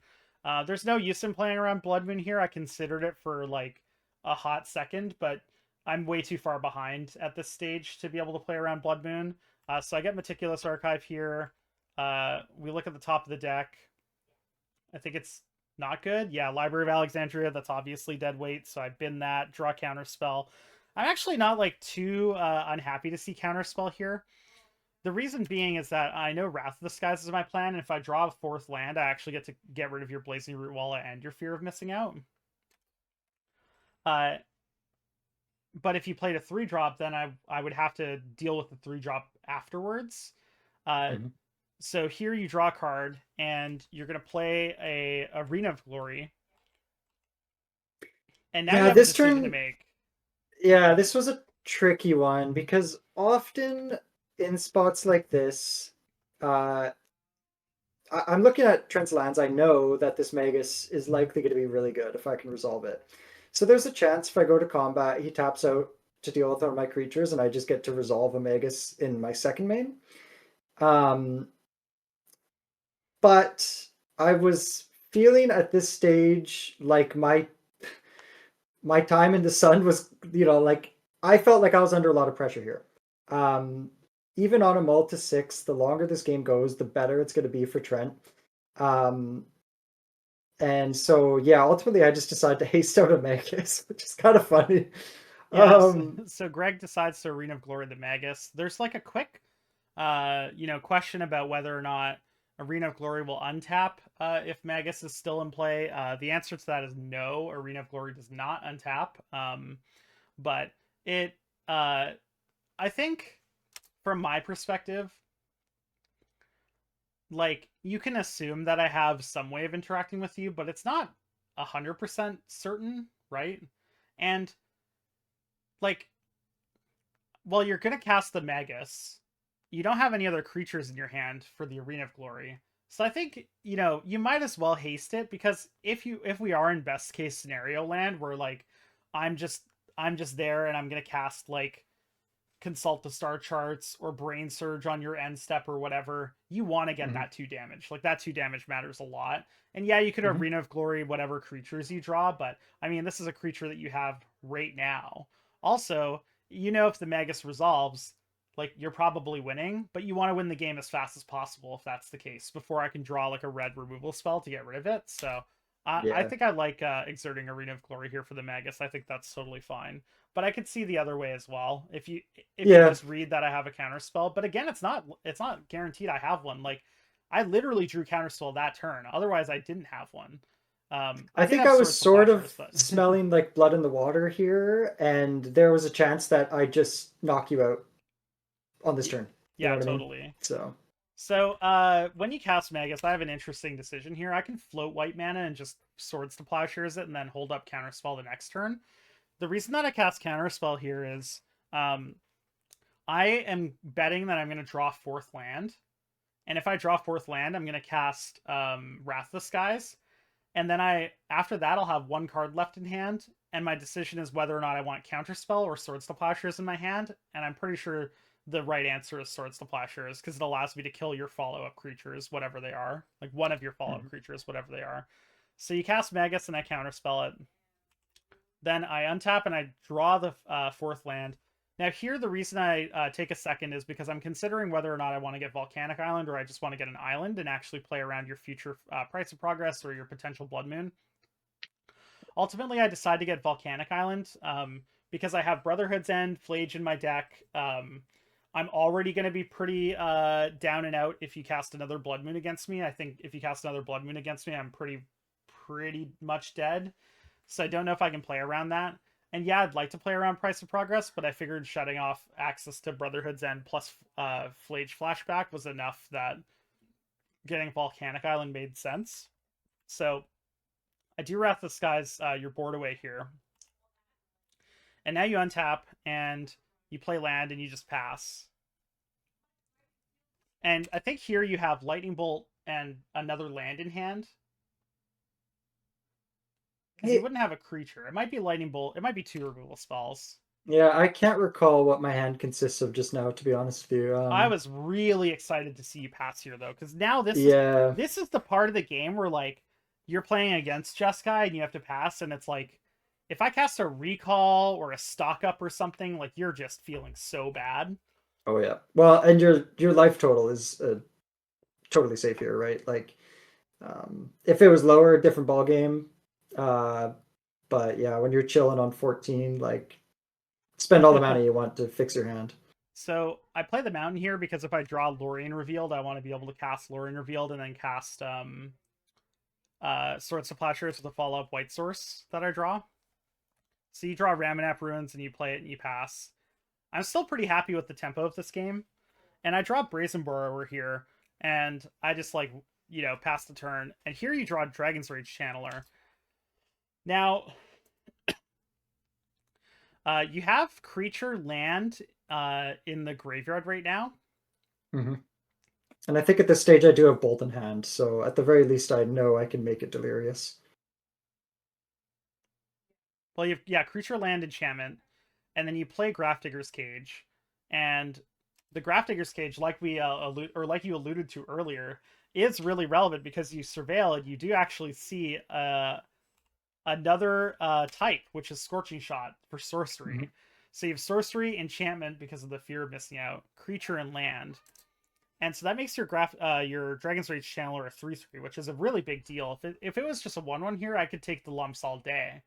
There's no use in playing around Blood Moon here. I considered it for like a hot second, but I'm way too far behind at this stage to be able to play around Blood Moon. So I get Meticulous Archive here. We look at the top of the deck. I think it's not good. Yeah, Library of Alexandria, that's obviously dead weight, so I bin that, draw Counterspell. I'm actually not like too unhappy to see Counterspell here. The reason being is that I know Wrath of the Skies is my plan, and if I draw a 4th land, I actually get to get rid of your Blazing Root Walla and your Fear of Missing Out. Uh, but if you played a 3-drop, then I would have to deal with the 3-drop afterwards. Mm-hmm. So here you draw a card, and you're going to play a Arena of Glory. And now you have a decision to make. Yeah, this was a tricky one because often in spots like this, I'm looking at Trent's lands. I know that this Magus is likely going to be really good if I can resolve it. So there's a chance if I go to combat, he taps out to deal with one of my creatures, and I just get to resolve a Magus in my second main. But I was feeling at this stage like my time in the sun was, like I felt like I was under a lot of pressure here. Even on a mull to 6, the longer this game goes, the better it's going to be for Trent. And so, yeah, ultimately I just decided to haste out a Magus, which is kind of funny. Yeah, so Greg decides to Arena of Glory the Magus. There's like a quick, question about whether or not Arena of Glory will untap if Magus is still in play. The answer to that is no. Arena of Glory does not untap. But it, I think, from my perspective, like you can assume that I have some way of interacting with you, but it's not 100% certain, right? And like, well, you're gonna cast the Magus. You don't have any other creatures in your hand for the Arena of Glory. So I think, you might as well haste it, because if we are in best case scenario land where like I'm just there and I'm gonna cast like Consult the Star Charts or Brain Surge on your end step or whatever, you want to get that 2 damage. Like that 2 damage matters a lot. And yeah, you could Arena of Glory whatever creatures you draw, but I mean, this is a creature that you have right now. Also, if the Magus resolves, like you're probably winning, but you want to win the game as fast as possible if that's the case, before I can draw like a red removal spell to get rid of it. So I think I like exerting Arena of Glory here for the Magus. I think that's totally fine. But I could see the other way as well. If you just read that I have a counter spell, but again, it's not guaranteed I have one. Like I literally drew counterspell that turn. Otherwise, I didn't have one. I think I was sort of smelling like blood in the water here, and there was a chance that I just knock you out on this turn. Yeah, totally. I mean? So when you cast Magus, I have an interesting decision here. I can float white mana and just Swords to Plowshares it and then hold up counterspell the next turn. The reason that I cast Counterspell here is I am betting that I'm going to draw 4th land. And if I draw 4th land, I'm going to cast Wrath of the Skies. And then after that, I'll have 1 card left in hand. And my decision is whether or not I want Counterspell or Swords to Plowshares in my hand. And I'm pretty sure the right answer is Swords to Plowshares, because it allows me to kill your follow-up creatures, whatever they are. Like one of your follow-up creatures, whatever they are. So you cast Magus and I Counterspell it. Then I untap and I draw the fourth land. Now here, the reason I take a second is because I'm considering whether or not I want to get Volcanic Island or I just want to get an island and actually play around your future Price of Progress or your potential Blood Moon. Ultimately, I decide to get Volcanic Island because I have Brotherhood's End, Flage in my deck. I'm already going to be pretty down and out if you cast another Blood Moon against me. I think if you cast another Blood Moon against me, I'm pretty much dead. So I don't know if I can play around that. And yeah, I'd like to play around Price of Progress, but I figured shutting off access to Brotherhood's End plus Flage Flashback was enough that getting Volcanic Island made sense. So I do Wrath of the Skies your board away here. And now you untap and you play land and you just pass. And I think here you have Lightning Bolt and another land in hand. Because you wouldn't have a creature. It might be Lightning Bolt. It might be 2 removal spells. Yeah, I can't recall what my hand consists of just now, to be honest with you. I was really excited to see you pass here, though, because now this is the part of the game where, like, you're playing against Jeskai and you have to pass, and it's like, if I cast a recall or a stock up or something, like, you're just feeling so bad. Oh yeah. Well, and your life total is totally safe here, right? Like, if it was lower, different ball game. But yeah, when you're chilling on 14, like, spend all the money you want to fix your hand. So I play the mountain here because if I draw Lorien Revealed, I want to be able to cast Lorien Revealed and then cast Swords to Plowshares with a follow-up white source that I draw. So you draw Ramunap Ruins and you play it and you pass. I'm still pretty happy with the tempo of this game. And I draw Brazen Borrower here, and I just, like, you know, pass the turn. And here you draw Dragon's Rage Channeler. Now, you have creature land in the graveyard right now. Mm-hmm. And I think at this stage I do have Bolt in hand, so at the very least I know I can make it Delirious. Well, yeah, creature land enchantment, and then you play Grafdigger's Cage, and the Grafdigger's Cage, like you alluded to earlier, is really relevant because you surveil and you do actually see another type, which is Scorching Shot for sorcery. Mm-hmm. So you have sorcery, enchantment because of the fear of missing out, creature, and land. And so that makes your Dragon's Rage Channeler a 3/3, which is a really big deal. If it was just a 1/1 here, I could take the lumps all day.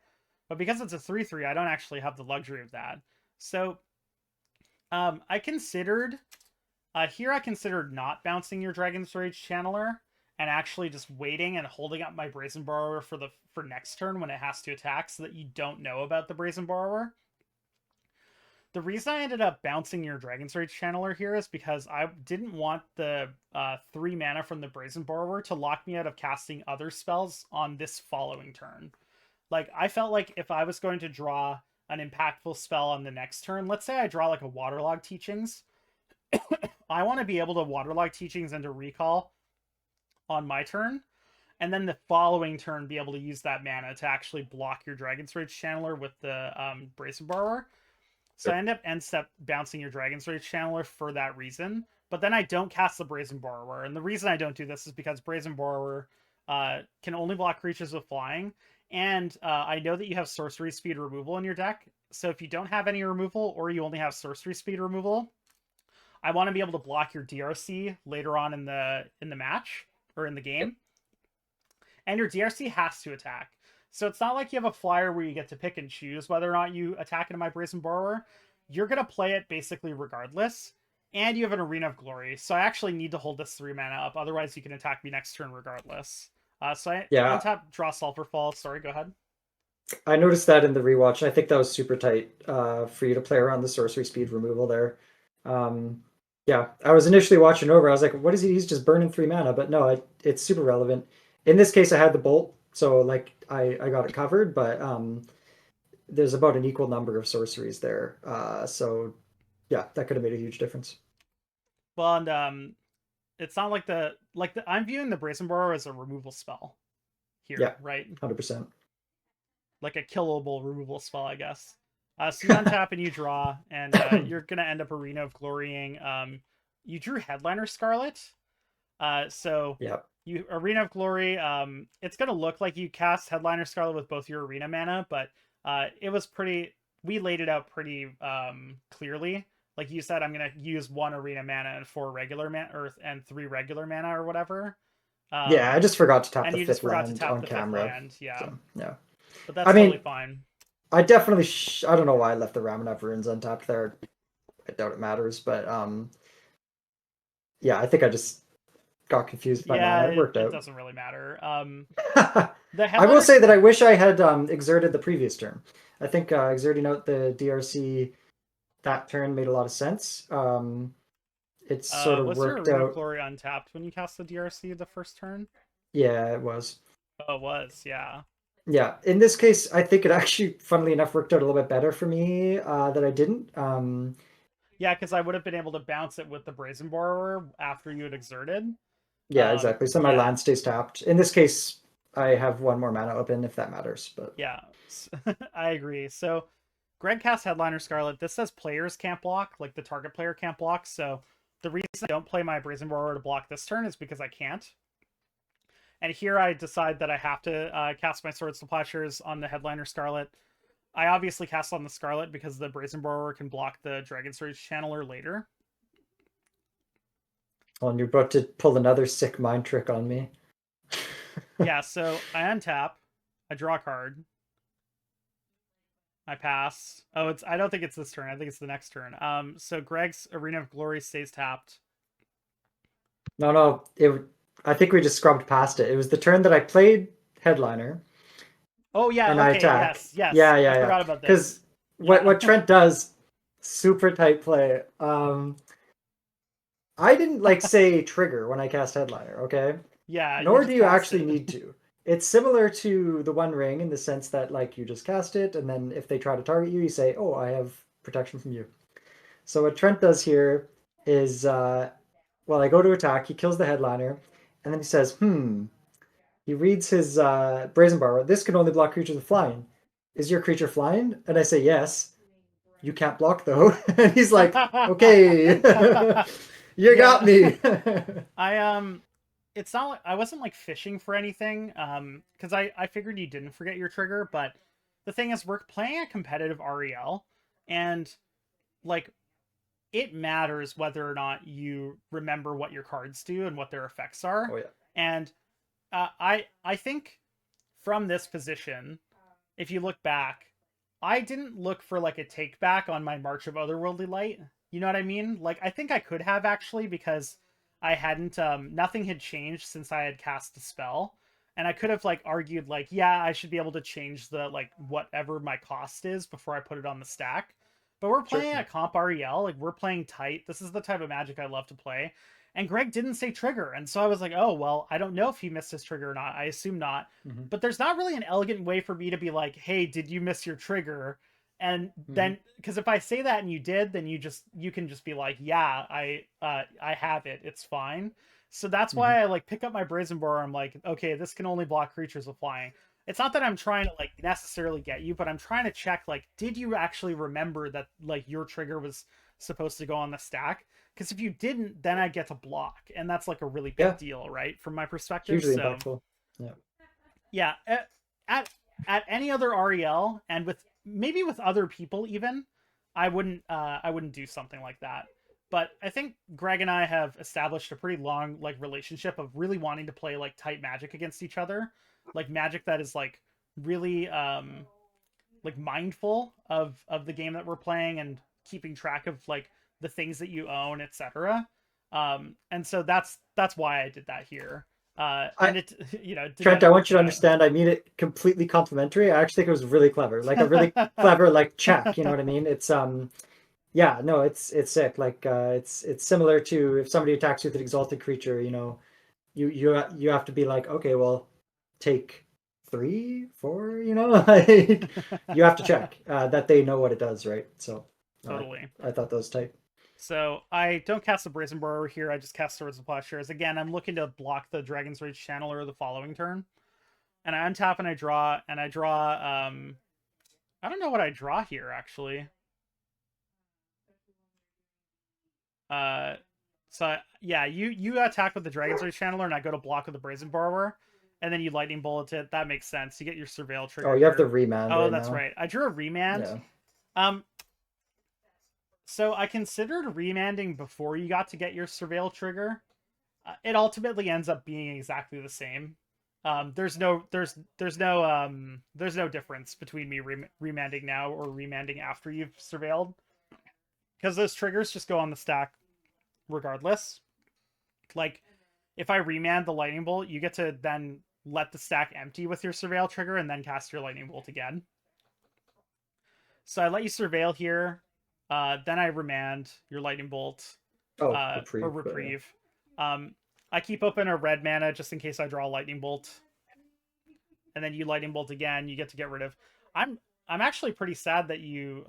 But because it's a 3/3, I don't actually have the luxury of that. So I considered not bouncing your Dragon's Rage Channeler and actually just waiting and holding up my Brazen Borrower for next turn when it has to attack so that you don't know about the Brazen Borrower. The reason I ended up bouncing your Dragon's Rage Channeler here is because I didn't want the 3 mana from the Brazen Borrower to lock me out of casting other spells on this following turn. Like, I felt like if I was going to draw an impactful spell on the next turn, let's say I draw like a Waterlog Teachings, I want to be able to Waterlog Teachings into Recall on my turn, and then the following turn be able to use that mana to actually block your Dragon's Rage Channeler with the Brazen Borrower. So I end up bouncing your Dragon's Rage Channeler for that reason. But then I don't cast the Brazen Borrower. And the reason I don't do this is because Brazen Borrower can only block creatures with flying. And I know that you have sorcery speed removal in your deck. So if you don't have any removal or you only have sorcery speed removal, I want to be able to block your DRC later on in the match or in the game. And your DRC has to attack. So it's not like you have a flyer where you get to pick and choose whether or not you attack into my Brazen Borrower. You're going to play it basically regardless. And you have an Arena of Glory. So I actually need to hold this 3 mana up. Otherwise, you can attack me next turn regardless. So I untap, draw Sulfur Fall. Sorry, go ahead. I noticed that in the rewatch. I think that was super tight for you to play around the sorcery speed removal there. Yeah, I was initially watching over. I was like, what is he? He's just burning 3 mana. But no, it's super relevant. In this case, I had the Bolt. So, like, I got it covered, but there's about an equal number of sorceries there. So, yeah, that could have made a huge difference. Well, and it's not like I'm viewing the Brazen Borrower as a removal spell here, yeah, right? 100%. Like a killable removal spell, I guess. So you untap and you draw, and you're going to end up Arena of Glorying. You drew Headliner Scarlet. So yep. You Arena of Glory, it's going to look like you cast Headliner Scarlet with both your Arena mana, but It was pretty. We laid it out pretty clearly. Like you said, I'm gonna use 1 arena mana and 4 regular mana, and 3 regular mana or whatever. Yeah, I just forgot to tap And the you just fifth forgot to land tap on the fifth camera. land. Yeah, So yeah, but I that's totally mean, fine. I definitely I don't know why I left the Ramanov runes untapped there. I doubt it matters, but yeah, I think I just got confused by Yeah, mana. It worked it out. doesn't really matter. The I will headliner. say that I wish I had exerted the previous turn. I think exerting out the DRC that turn made a lot of sense. It sort of Was your worked Arena of out. Glory untapped when you cast the DRC the first turn? Yeah, it was. Oh, it was. Yeah. Yeah, in this case, I think it actually, funnily enough, worked out a little bit better for me that I didn't. Yeah, because I would have been able to bounce it with the Brazen Borrower after you had exerted. Yeah, exactly. So my Yeah, land stays tapped. In this case, I have one more mana open if that matters. But yeah, I agree. So, Greg cast Headliner Scarlet. This says players can't block, like the target player can't block. So, the reason I don't play my Brazen Borrower to block this turn is because I can't. And here I decide that I have to cast my Swords to Plowshares on the Headliner Scarlet. I obviously cast on the Scarlet because the Brazen Borrower can block the Dragon's Rage Channeler later. well, and you're about to pull another sick mind trick on me. Yeah, so I untap, I draw a card, I pass. Oh, it's I don't think it's this turn. I think it's the next turn. So Greg's Arena of Glory stays tapped. No, I think we just scrubbed past it. It was the turn that I played Headliner Oh yeah, and I okay, attack. yes. I Yeah. forgot about Because this. Yeah. what Trent does, super tight play. I didn't like say trigger when I cast Headliner, okay? Yeah, you Nor just do you cast actually it. need to. It's similar to the One Ring in the sense that like you just cast it, and then if they try to target you, you say, "Oh, I have protection from you." So what Trent does here is, well, I go to attack. He kills the Headliner, and then he says, "Hmm." He reads his Brazen Bar. This can only block creatures with flying. Is your creature flying? And I say yes. You can't block though. And he's like, "Okay, you Yeah. got me." I it's not like I wasn't like fishing for anything because I figured you didn't forget your trigger, but the thing is we're playing a competitive REL and like it matters whether or not you remember what your cards do and what their effects are. Oh yeah. And I think from this position, if you look back, I didn't look for like a take back on my March of Otherworldly Light. You know what I mean? Like I think I could have actually because I hadn't nothing had changed since I had cast a spell. And I could have like argued like, yeah, I should be able to change the like whatever my cost is before I put it on the stack. But we're Sure. playing at comp REL, like we're playing tight. This is the type of Magic I love to play. And Greg didn't say trigger, and so I was like, oh well, I don't know if he missed his trigger or not. I assume not, Mm-hmm. but there's not really an elegant way for me to be like, hey, did you miss your trigger? And Mm-hmm. then because if I say that and you did, then you can just be like, yeah, I have it, it's fine. So that's Mm-hmm. why I like pick up my Brazen Boar. I'm like, okay, this can only block creatures with flying. It's not that I'm trying to like necessarily get you, but I'm trying to check like, did you actually remember that like your trigger was supposed to go on the stack? Because if you didn't, then I get to block, and that's like a really big Yeah, deal, right? From my perspective. hugely So impactful. Yeah. yeah, at at any other REL and with maybe with other people even, I wouldn't do something like that. But I think Greg and I have established a pretty long like relationship of really wanting to play like tight Magic against each other, like Magic that is like really like mindful of the game that we're playing and keeping track of like the things that you own, etc. And so that's why I did that here. I And it it Trent, didn't I want you to yeah. understand. I mean it completely complimentary. I actually think it was really clever, like a really clever like check. You know what I mean? It's yeah, no, it's sick. Like it's similar to if somebody attacks you with an exalted creature. You know, you have to be like, okay, well, take 3, 4. You know, like you have to check that they know what it does, right? So Totally. I thought that was tight. So I don't cast the Brazen Borrower here. I just cast Swords of Plowshares. Again, I'm looking to block the Dragon's Rage Channeler the following turn. And I untap and I draw I don't know what I draw here actually. Uh, so yeah, you attack with the Dragon's Rage Channeler, and I go to block with the Brazen Borrower, and then you lightning bolt it. That makes sense. You get your surveil trigger. Oh, you have here. the remand. Oh, right that's now. right. I drew a remand. Yeah. So I considered remanding before you got to get your surveil trigger. It ultimately ends up being exactly the same. There's no difference between me remanding now or remanding after you've surveilled, because those triggers just go on the stack regardless. Like, if I remand the lightning bolt, you get to then let the stack empty with your surveil trigger and then cast your lightning bolt again. So I let you surveil here, then I remand your lightning bolt, Reprieve, or reprieve. I keep open a red mana just in case I draw a lightning bolt, and then you lightning bolt again. You get to get rid of. I'm actually pretty sad that you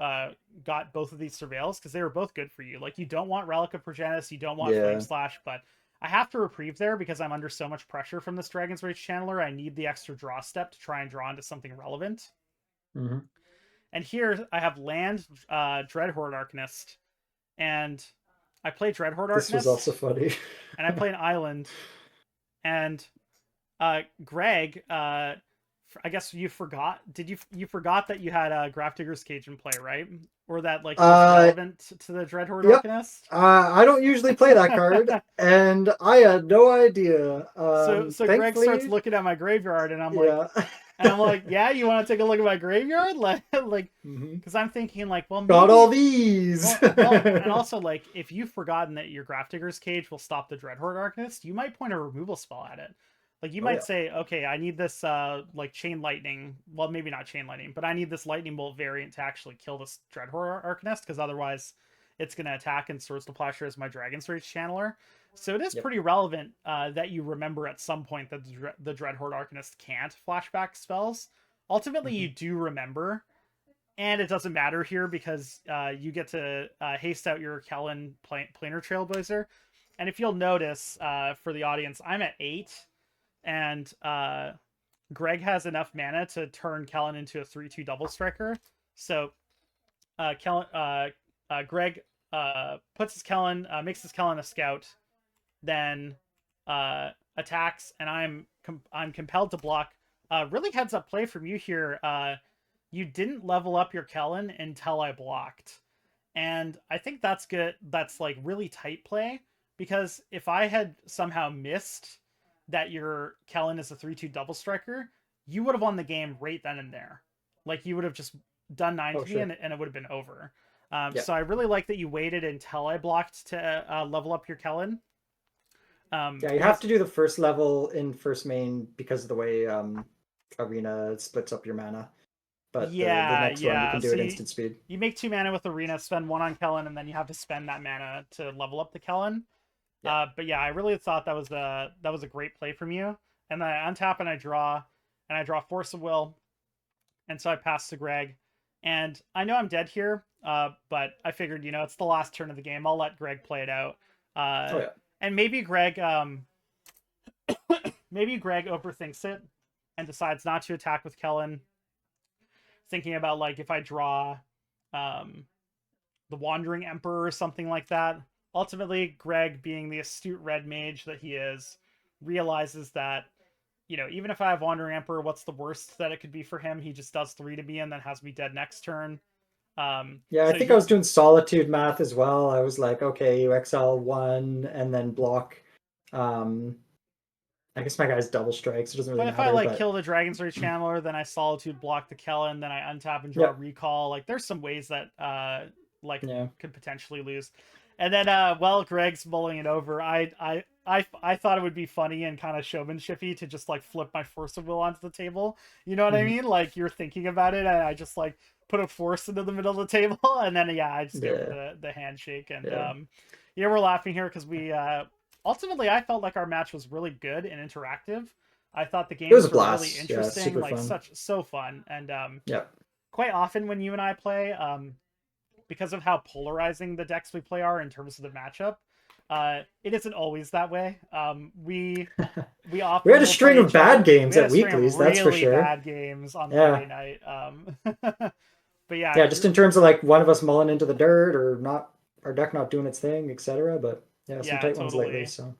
got both of these surveils, because they were both good for you. Like, you don't want Relic of Progenitus, you don't want Flame Slash, but I have to reprieve there because I'm under so much pressure from this Dragon's Rage Channeler. I need the extra draw step to try and draw into something relevant. Mm-hmm. And here I have land Dreadhorde Arcanist, and I play Dreadhorde Arcanist. This was also funny. And I play an island, and Greg, I guess you forgot. Did you forgot that you had Grafdigger's Cage in play, right? Or that like was relevant to the Dreadhorde Arcanist? I don't usually play that card, and I had no idea. So Greg starts looking at my graveyard, and I'm like, yeah, you want to take a look at my graveyard, because I'm thinking like, well, maybe, got all these. and also, like, if you've forgotten that your Grafdigger's Cage will stop the Dreadhorde Arcanist, you might point a removal spell at it. Like, you might say, okay, I need this like Chain Lightning. Well, maybe not Chain Lightning, but I need this Lightning Bolt variant to actually kill this Dreadhorde Arcanist, because otherwise it's going to attack and Swords to Plowshare as my Dragon's Rage Channeler. So it is pretty relevant that you remember at some point that the Dreadhorde Arcanist can't flashback spells. Ultimately, you do remember, and it doesn't matter here because you get to haste out your Kellen Planar Trailblazer. And if you'll notice, for the audience, I'm at 8, and Greg has enough mana to turn Kellen into a 3/2 double striker. So Greg puts his Kellen, makes his Kellen a scout, then attacks, and I'm compelled to block. Really heads up play from you here. You didn't level up your Kellen until I blocked, and I think that's good. That's like really tight play, because if I had somehow missed that your Kellen is a 3/2 double striker, you would have won the game right then and there. Like, you would have just done 9 to me, and it would have been over. So I really like that you waited until I blocked to level up your Kellen. You have to do the first level in first main because of the way Arena splits up your mana. But the next one, you can do it instant speed. You make 2 mana with Arena, spend 1 on Kellen, and then you have to spend that mana to level up the Kellen. But yeah, I really thought that was a great play from you. And then I untap and I draw Force of Will, and so I pass to Greg. And I know I'm dead here, but I figured, it's the last turn of the game. I'll let Greg play it out. And maybe Greg overthinks it and decides not to attack with Kellen, thinking about, like, if I draw the Wandering Emperor or something like that. Ultimately, Greg, being the astute red mage that he is, realizes that, even if I have Wandering Emperor, what's the worst that it could be for him? He just does 3 to me and then has me dead next turn. I think I was doing Solitude math as well. I was like, okay, you exile 1 and then block. I guess my guy's double strikes. It doesn't really matter. But if I kill the Dragon's Rage Channeler, then I Solitude block the Kellen, then I untap and draw Recall. Like, there's some ways that could potentially lose. And then while Greg's mulling it over, I thought it would be funny and kind of showmanshipy to just, like, flip my Force of Will onto the table. You know what I mean? Like, you're thinking about it, and I just, like, put a force into the middle of the table, and then I just give the handshake. And we're laughing here because we ultimately, I felt like our match was really good and interactive. I thought the games were really interesting, so fun. And quite often when you and I play, because of how polarizing the decks we play are in terms of the matchup, it isn't always that way. We often had a string of bad games at weeklies, that's for sure. Bad games on Friday night. But just in terms of, like, one of us mulling into the dirt or not, our deck not doing its thing, etc. But some tight ones lately. So,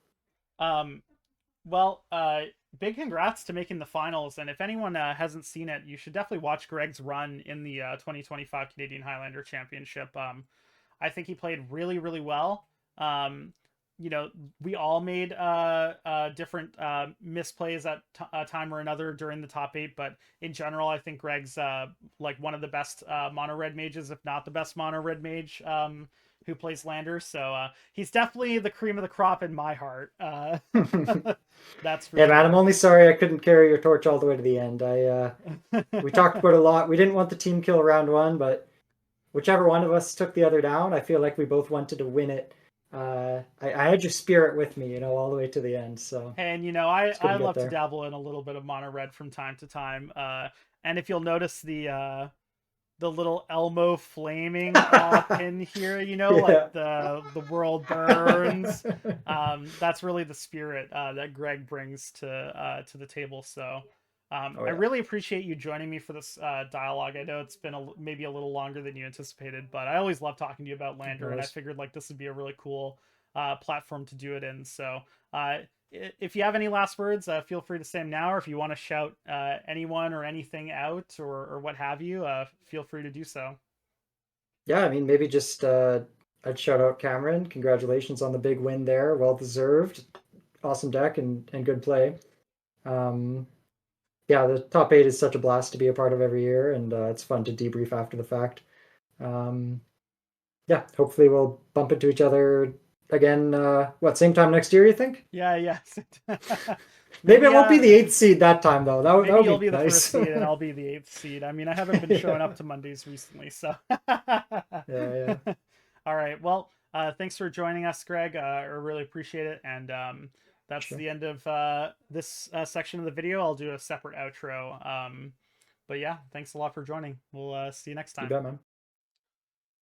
big congrats to making the finals. And if anyone hasn't seen it, you should definitely watch Greg's run in the 2025 Canadian Highlander Championship. I think he played really, really well. Um, you know, we all made different misplays at a time or another during the top eight, but in general, I think Greg's like one of the best mono red mages, if not the best mono red mage who plays Lander. So he's definitely the cream of the crop in my heart. That's for Yeah, man, I'm sure. only sorry I couldn't carry your torch all the way to the end. We talked about a lot. We didn't want the team kill round one, but whichever one of us took the other down, I feel like we both wanted to win it. I had your spirit with me, all the way to the end. So And I it's good I to get love to there. dabble in a little bit of mono red from time to time. And if you'll notice the little Elmo flaming pin here, like Yeah. the world burns. That's really the spirit that Greg brings to the table. So Oh I yeah. really appreciate you joining me for this dialogue. I know it's been maybe a little longer than you anticipated, but I always love talking to you about No Lander, and I worries. figured like this would be a really cool platform to do it in. So uh, if you have any last words, feel free to say them now, or if you want to shout anyone or anything out or what have you, feel free to do so. Yeah, I mean, maybe just I'd shout out Cameron. Congratulations on the big win there. Well deserved. Awesome deck and good play. Um, yeah, the top eight is such a blast to be a part of every year, and it's fun to debrief after the fact. Um, yeah, hopefully we'll bump into each other again. What, same time next year? You think? Yeah, yeah. Maybe I maybe won't be the eighth seed that time though. That maybe would you'll be be the first nice. seed and I'll be the eighth seed. I mean, I haven't been showing Yeah, up to Mondays recently, so. yeah. All right. Well, thanks for joining us, Greg. I really appreciate it. And that's Sure. the end of this section of the video. I'll do a separate outro. But yeah, thanks a lot for joining. We'll see you next You time. bet, man.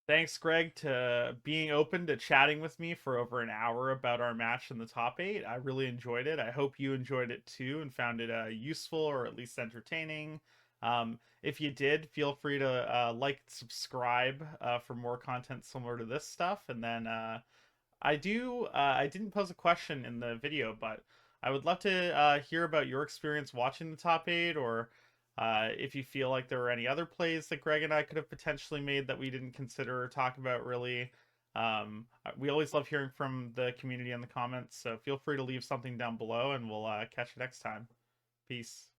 Thanks, Greg, to being open to chatting with me for over an hour about our match in the top eight. I really enjoyed it. I hope you enjoyed it too and found it useful or at least entertaining. If you did, feel free to like, subscribe for more content similar to this stuff. And then I didn't pose a question in the video, but I would love to hear about your experience watching the top eight, or if you feel like there were any other plays that Greg and I could have potentially made that we didn't consider or talk about really. We always love hearing from the community in the comments, so feel free to leave something down below, and we'll catch you next time. Peace.